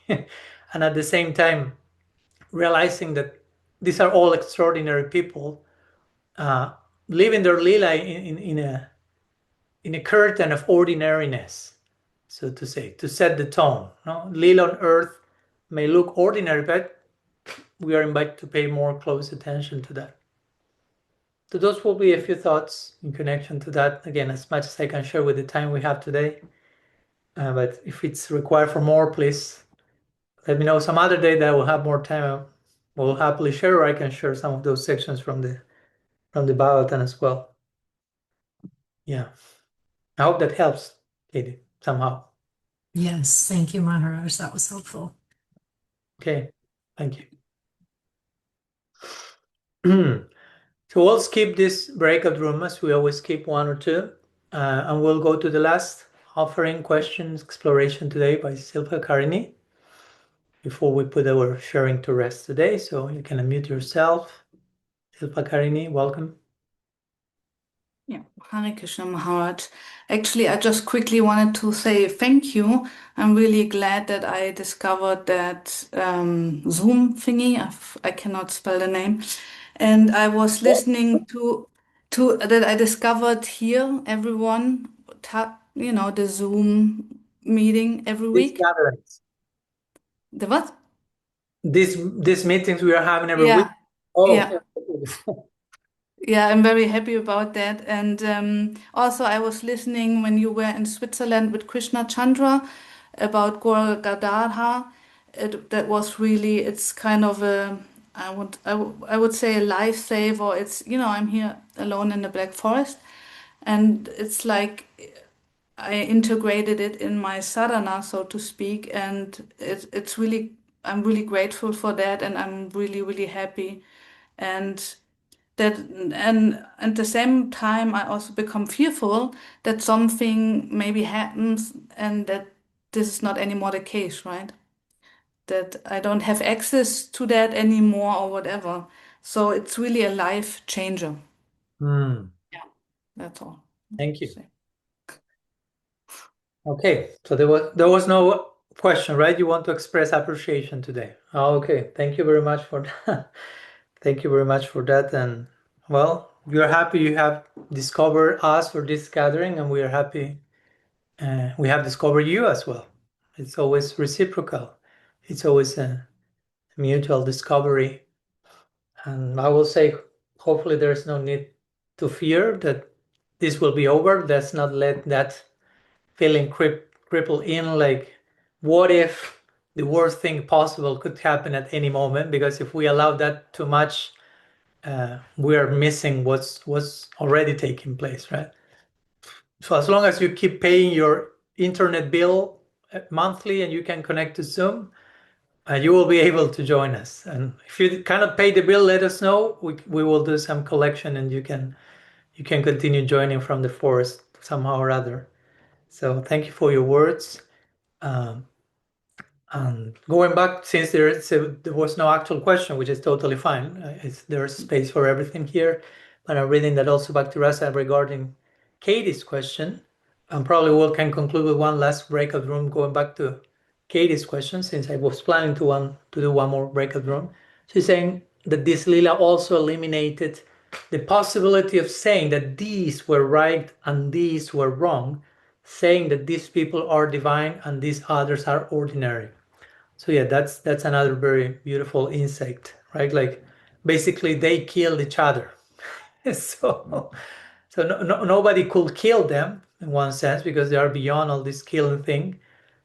And at the same time, realizing that these are all extraordinary people living their lila in a curtain of ordinariness, so to say, to set the tone. No? Lila on earth may look ordinary, but we are invited to pay more close attention to that. So those will be a few thoughts in connection to that. Again, as much as I can share with the time we have today. But if it's required for more, please let me know some other day that I will have more time. We'll happily share, or I can share some of those sections from the Bhagavatam as well. Yeah. I hope that helps, Katie, somehow. Yes, thank you, Maharaj. That was helpful. Okay, thank you. So we'll skip this breakout room as we always skip one or two, and we'll go to the last offering questions exploration today by Silpa Karini before we put our sharing to rest today. So you can unmute yourself. Silpa Karini, welcome. Yeah, Hare Krishna Maharaj. Actually, I just quickly wanted to say thank you. I'm really glad that I discovered that Zoom thingy. I cannot spell the name. And I was listening to that I discovered here, everyone, the Zoom meeting every These week. gatherings, The what? these meetings we are having every week. Yeah, Oh, yeah. Yeah, I'm very happy about that. And also, I was listening when you were in Switzerland with Krishna Chandra about Gaudiya. That was really, it's kind of I would say a lifesaver. It's, I'm here alone in the Black Forest, and it's like I integrated it in my sadhana, so to speak, and it's really, I'm really grateful for that, and I'm really, really happy. And that and at the same time I also become fearful that something maybe happens and that this is not anymore the case, right? That I don't have access to that anymore or whatever. So it's really a life changer. Yeah, that's all. Thank you. Okay, so there was no question, right? You want to express appreciation today. Okay, thank you very much for that. Thank you very much for that. And well, we are happy you have discovered us for this gathering, and we are happy we have discovered you as well. It's always reciprocal. It's always a mutual discovery. And I will say, hopefully there's no need to fear that this will be over. Let's not let that feeling cripple in, like, what if the worst thing possible could happen at any moment? Because if we allow that too much, we are missing what's already taking place, right? So as long as you keep paying your internet bill monthly and you can connect to Zoom, you will be able to join us. And if you cannot pay the bill, let us know. We will do some collection, and you can continue joining from the forest somehow or other. So thank you for your words. Going back, since there was no actual question, which is totally fine. There's space for everything here. But I'm reading that also back to Rasa regarding Katie's question. And probably we can conclude with one last breakout room going back to Katie's question, since I was planning to do one more breakout room. She's saying that this lila also eliminated the possibility of saying that these were right and these were wrong, saying that these people are divine and these others are ordinary. So yeah, that's another very beautiful insight, right? Like basically they killed each other. So nobody could kill them in one sense because they are beyond all this killing thing.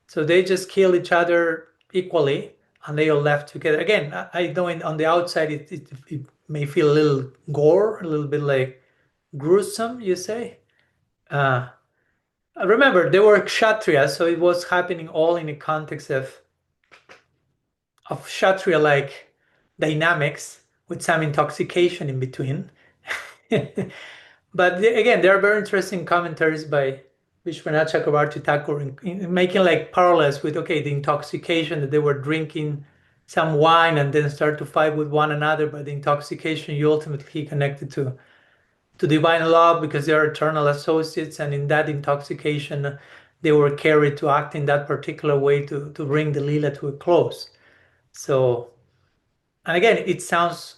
So they just kill each other equally, and they all left together. Again, I know on the outside it may feel a little gore, a little bit like gruesome, you say. Remember, they were kshatriyas, so it was happening all in the context of kshatriya-like dynamics with some intoxication in between. But again, there are very interesting commentaries by Vishwanath Chakravarti Thakur in making like parallels with, okay, the intoxication that they were drinking some wine and then start to fight with one another, but the intoxication you ultimately connected to divine love because they are eternal associates, and in that intoxication they were carried to act in that particular way to bring the lila to a close. So, and again, it sounds,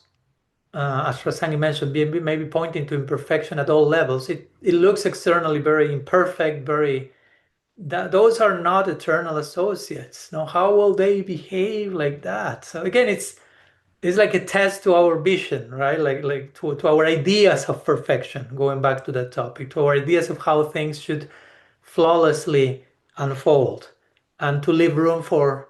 as Rasangi mentioned, maybe pointing to imperfection at all levels. It looks externally very imperfect, those are not eternal associates. Now, how will they behave like that? So again, it's like a test to our vision, right? Like to our ideas of perfection, going back to that topic, to our ideas of how things should flawlessly unfold, and to leave room for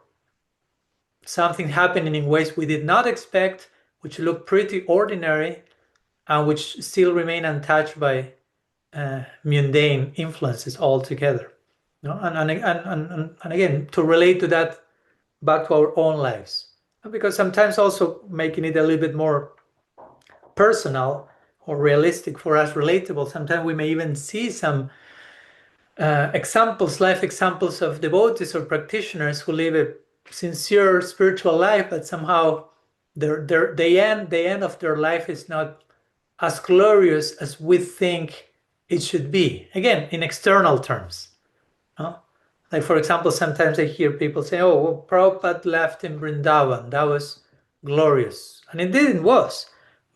something happening in ways we did not expect, which look pretty ordinary, and which still remain untouched by mundane influences altogether. No? And again, to relate to that back to our own lives. Because sometimes also making it a little bit more personal or realistic for us, relatable. Sometimes we may even see some examples, life examples of devotees or practitioners who live a sincere spiritual life, but somehow the end of their life is not as glorious as we think it should be. Again, in external terms. No? Like, for example, sometimes I hear people say, oh, well, Prabhupada left in Vrindavan. That was glorious. And indeed it was.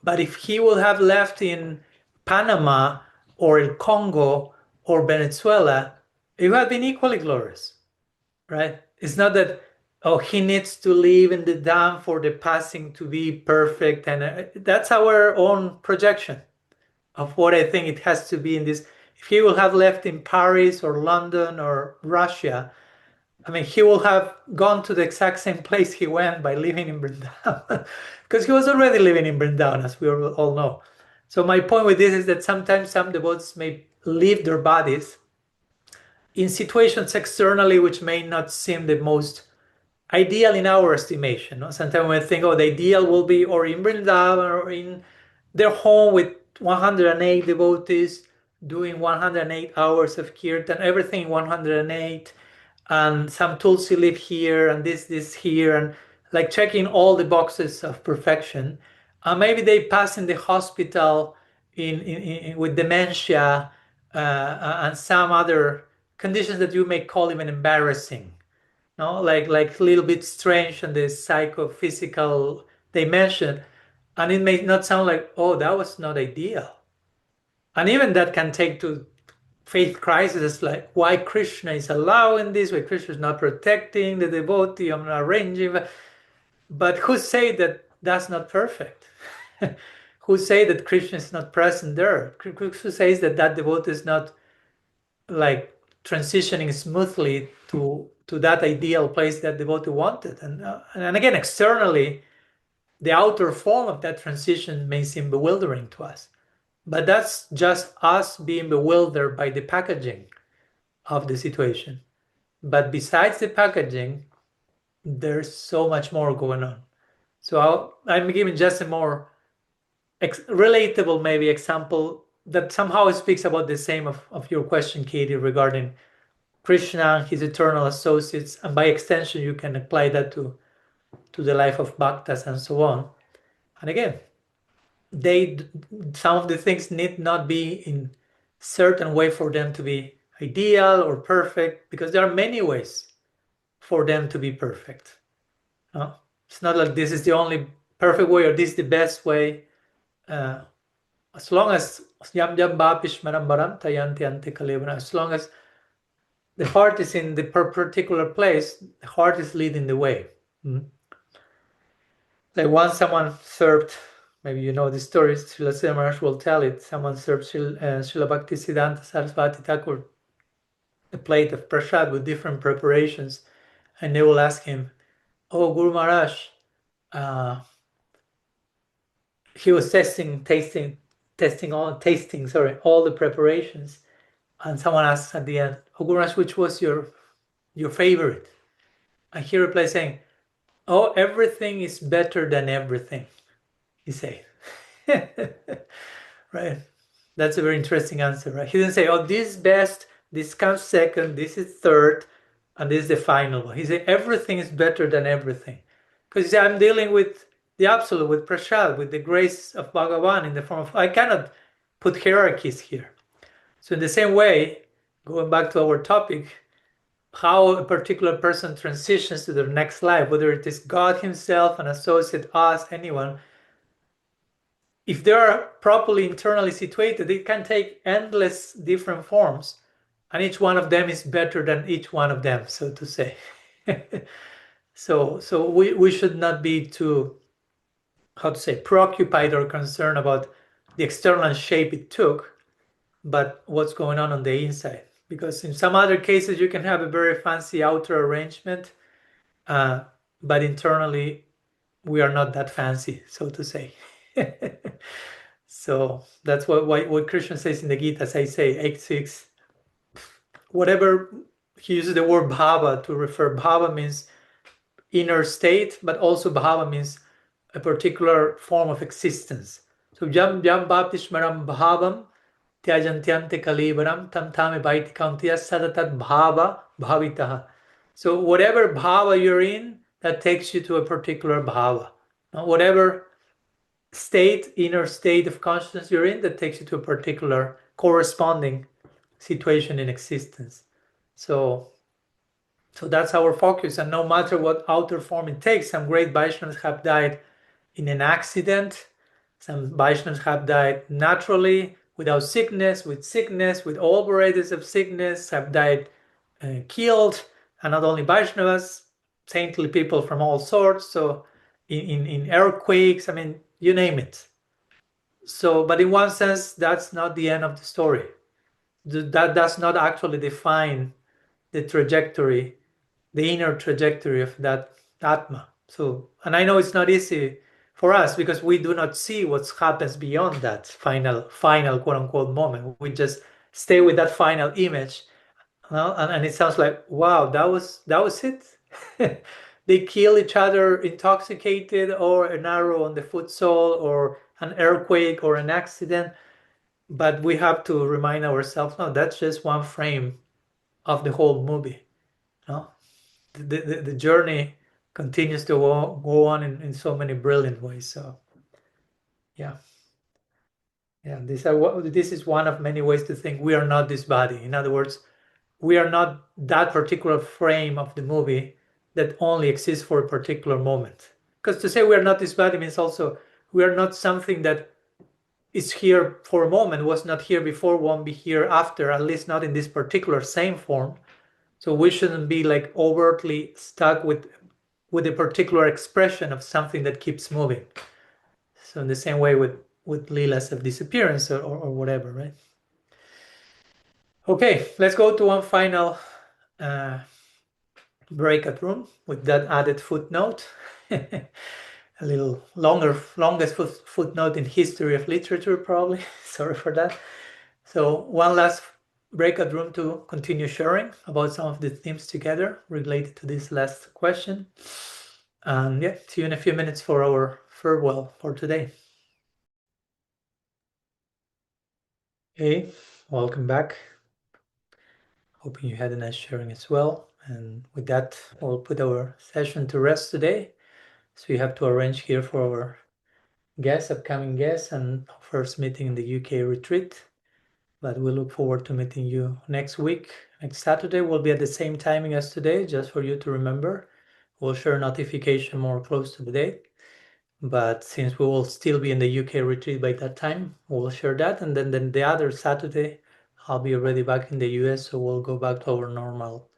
But if he would have left in Panama or El Congo or Venezuela, it would have been equally glorious, right? It's not that, oh, he needs to live in the dam for the passing to be perfect. And that's our own projection of what I think it has to be in this. If he will have left in Paris or London or Russia, I mean, he will have gone to the exact same place he went by living in Vrindavan, because he was already living in Vrindavan, as we all know. So my point with this is that sometimes some devotees may leave their bodies in situations externally which may not seem the most ideal in our estimation. No? Sometimes we think, oh, the ideal will be or in Vrindavan or in their home with 108 devotees doing 108 hours of kirtan, everything 108, and some tulsi live here and this here, and like checking all the boxes of perfection. And maybe they pass in the hospital with dementia and some other conditions that you may call even embarrassing. No, like a little bit strange in the psychophysical dimension, and it may not sound like, oh, that was not ideal. And even that can take to faith crisis, like why Krishna is allowing this, why Krishna is not protecting the devotee, I'm not arranging. But who say that that's not perfect? Who say that Krishna is not present there? Who says that that devotee is not like transitioning smoothly to that ideal place that devotee wanted? And again, externally, the outer form of that transition may seem bewildering to us, but that's just us being bewildered by the packaging of the situation. But besides the packaging, there's so much more going on. So I'm giving just a more relatable maybe example that somehow speaks about the same of your question, Katie, regarding Krishna, his eternal associates, and by extension, you can apply that to the life of bhaktas and so on. And again, some of the things need not be in certain way for them to be ideal or perfect, because there are many ways for them to be perfect. No? It's not like this is the only perfect way or this is the best way. As long as as long as the heart is in the particular place, the heart is leading the way. Like once someone served, maybe you know the story, Srila Siddhar Maharaj will tell it, someone served Srila Bhakti Siddhanta Saraswati Thakur a plate of prasad with different preparations, and they will ask him, oh, Guru Maharaj, he was tasting all the preparations, and someone asks at the end, oh, Guru Maharaj, which was your favorite? And he replies saying, oh, everything is better than everything, he said. Right? That's a very interesting answer, right? He didn't say, oh, this is best, this comes second, this is third, and this is the final one. He said, everything is better than everything. Because he said, I'm dealing with the absolute, with prasad, with the grace of Bhagavan in the form of, I cannot put hierarchies here. So in the same way, going back to our topic, how a particular person transitions to their next life, whether it is God himself, an associate, us, anyone, if they are properly internally situated, they can take endless different forms, and each one of them is better than each one of them, so to say. So we should not be too, preoccupied or concerned about the external shape it took, but what's going on the inside. Because in some other cases, you can have a very fancy outer arrangement, but internally, we are not that fancy, so to say. So that's what Krishna says in the Gita, as I say, 8.6. Whatever, he uses the word bhava to refer. Bhava means inner state, but also bhava means a particular form of existence. So jam bhaptishmaram bhavam tyajantyante kalibaram tam tame vaitikantiya sadatat bhava bhavitaha. So whatever bhava you're in, that takes you to a particular bhava. Whatever state, inner state of consciousness you're in, that takes you to a particular corresponding situation in existence. So that's our focus, and no matter what outer form it takes. Some great Vaishnavas have died in an accident. Some Vaishnavas have died naturally, without sickness, with all varieties of sickness, have died killed. And not only Vaishnavas, saintly people from all sorts. So in earthquakes, I mean, you name it. So, but in one sense, that's not the end of the story. That does not actually define the trajectory, the inner trajectory of that Atma. So, and I know it's not easy for us because we do not see what happens beyond that final quote unquote moment. We just stay with that final image. And it sounds like, wow, that was it. They kill each other intoxicated, or an arrow on the foot sole, or an earthquake, or an accident. But we have to remind ourselves, no, that's just one frame of the whole movie. No, the journey continues to go on in so many brilliant ways. So yeah, this is one of many ways to think we are not this body. In other words, we are not that particular frame of the movie that only exists for a particular moment. Because to say we are not this body means also we are not something that is here for a moment, was not here before, won't be here after, at least not in this particular same form. So we shouldn't be like overtly stuck with a particular expression of something that keeps moving. So in the same way with Leelas of disappearance or whatever, right? Okay, let's go to one final breakout room with that added footnote. A little longest footnote in history of literature, probably. Sorry for that. So one last breakout room to continue sharing about some of the themes together related to this last question. And yeah, see you in a few minutes for our farewell for today. Okay, welcome back. Hoping you had a nice sharing as well. And with that, we'll put our session to rest today. So we have to arrange here for our upcoming guests, and first meeting in the UK retreat. But we look forward to meeting you next week. Next Saturday will be at the same timing as today, just for you to remember. We'll share notification more close to the date. But since we will still be in the UK retreat by that time, we'll share that. And then the other Saturday, I'll be already back in the US, so we'll go back to our normal,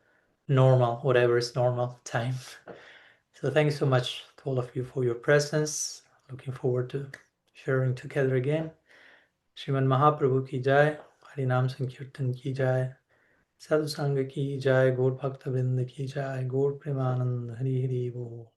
whatever is normal time. So thanks so much to all of you for your presence. Looking forward to sharing together again. Shriman Mahaprabhu ki jai, Harinam Sankirtan ki jai, Sadhusanga ki jai, Gaur Bhakta Vrinda ki jai, Gaur Premanand Hari Hari Bo.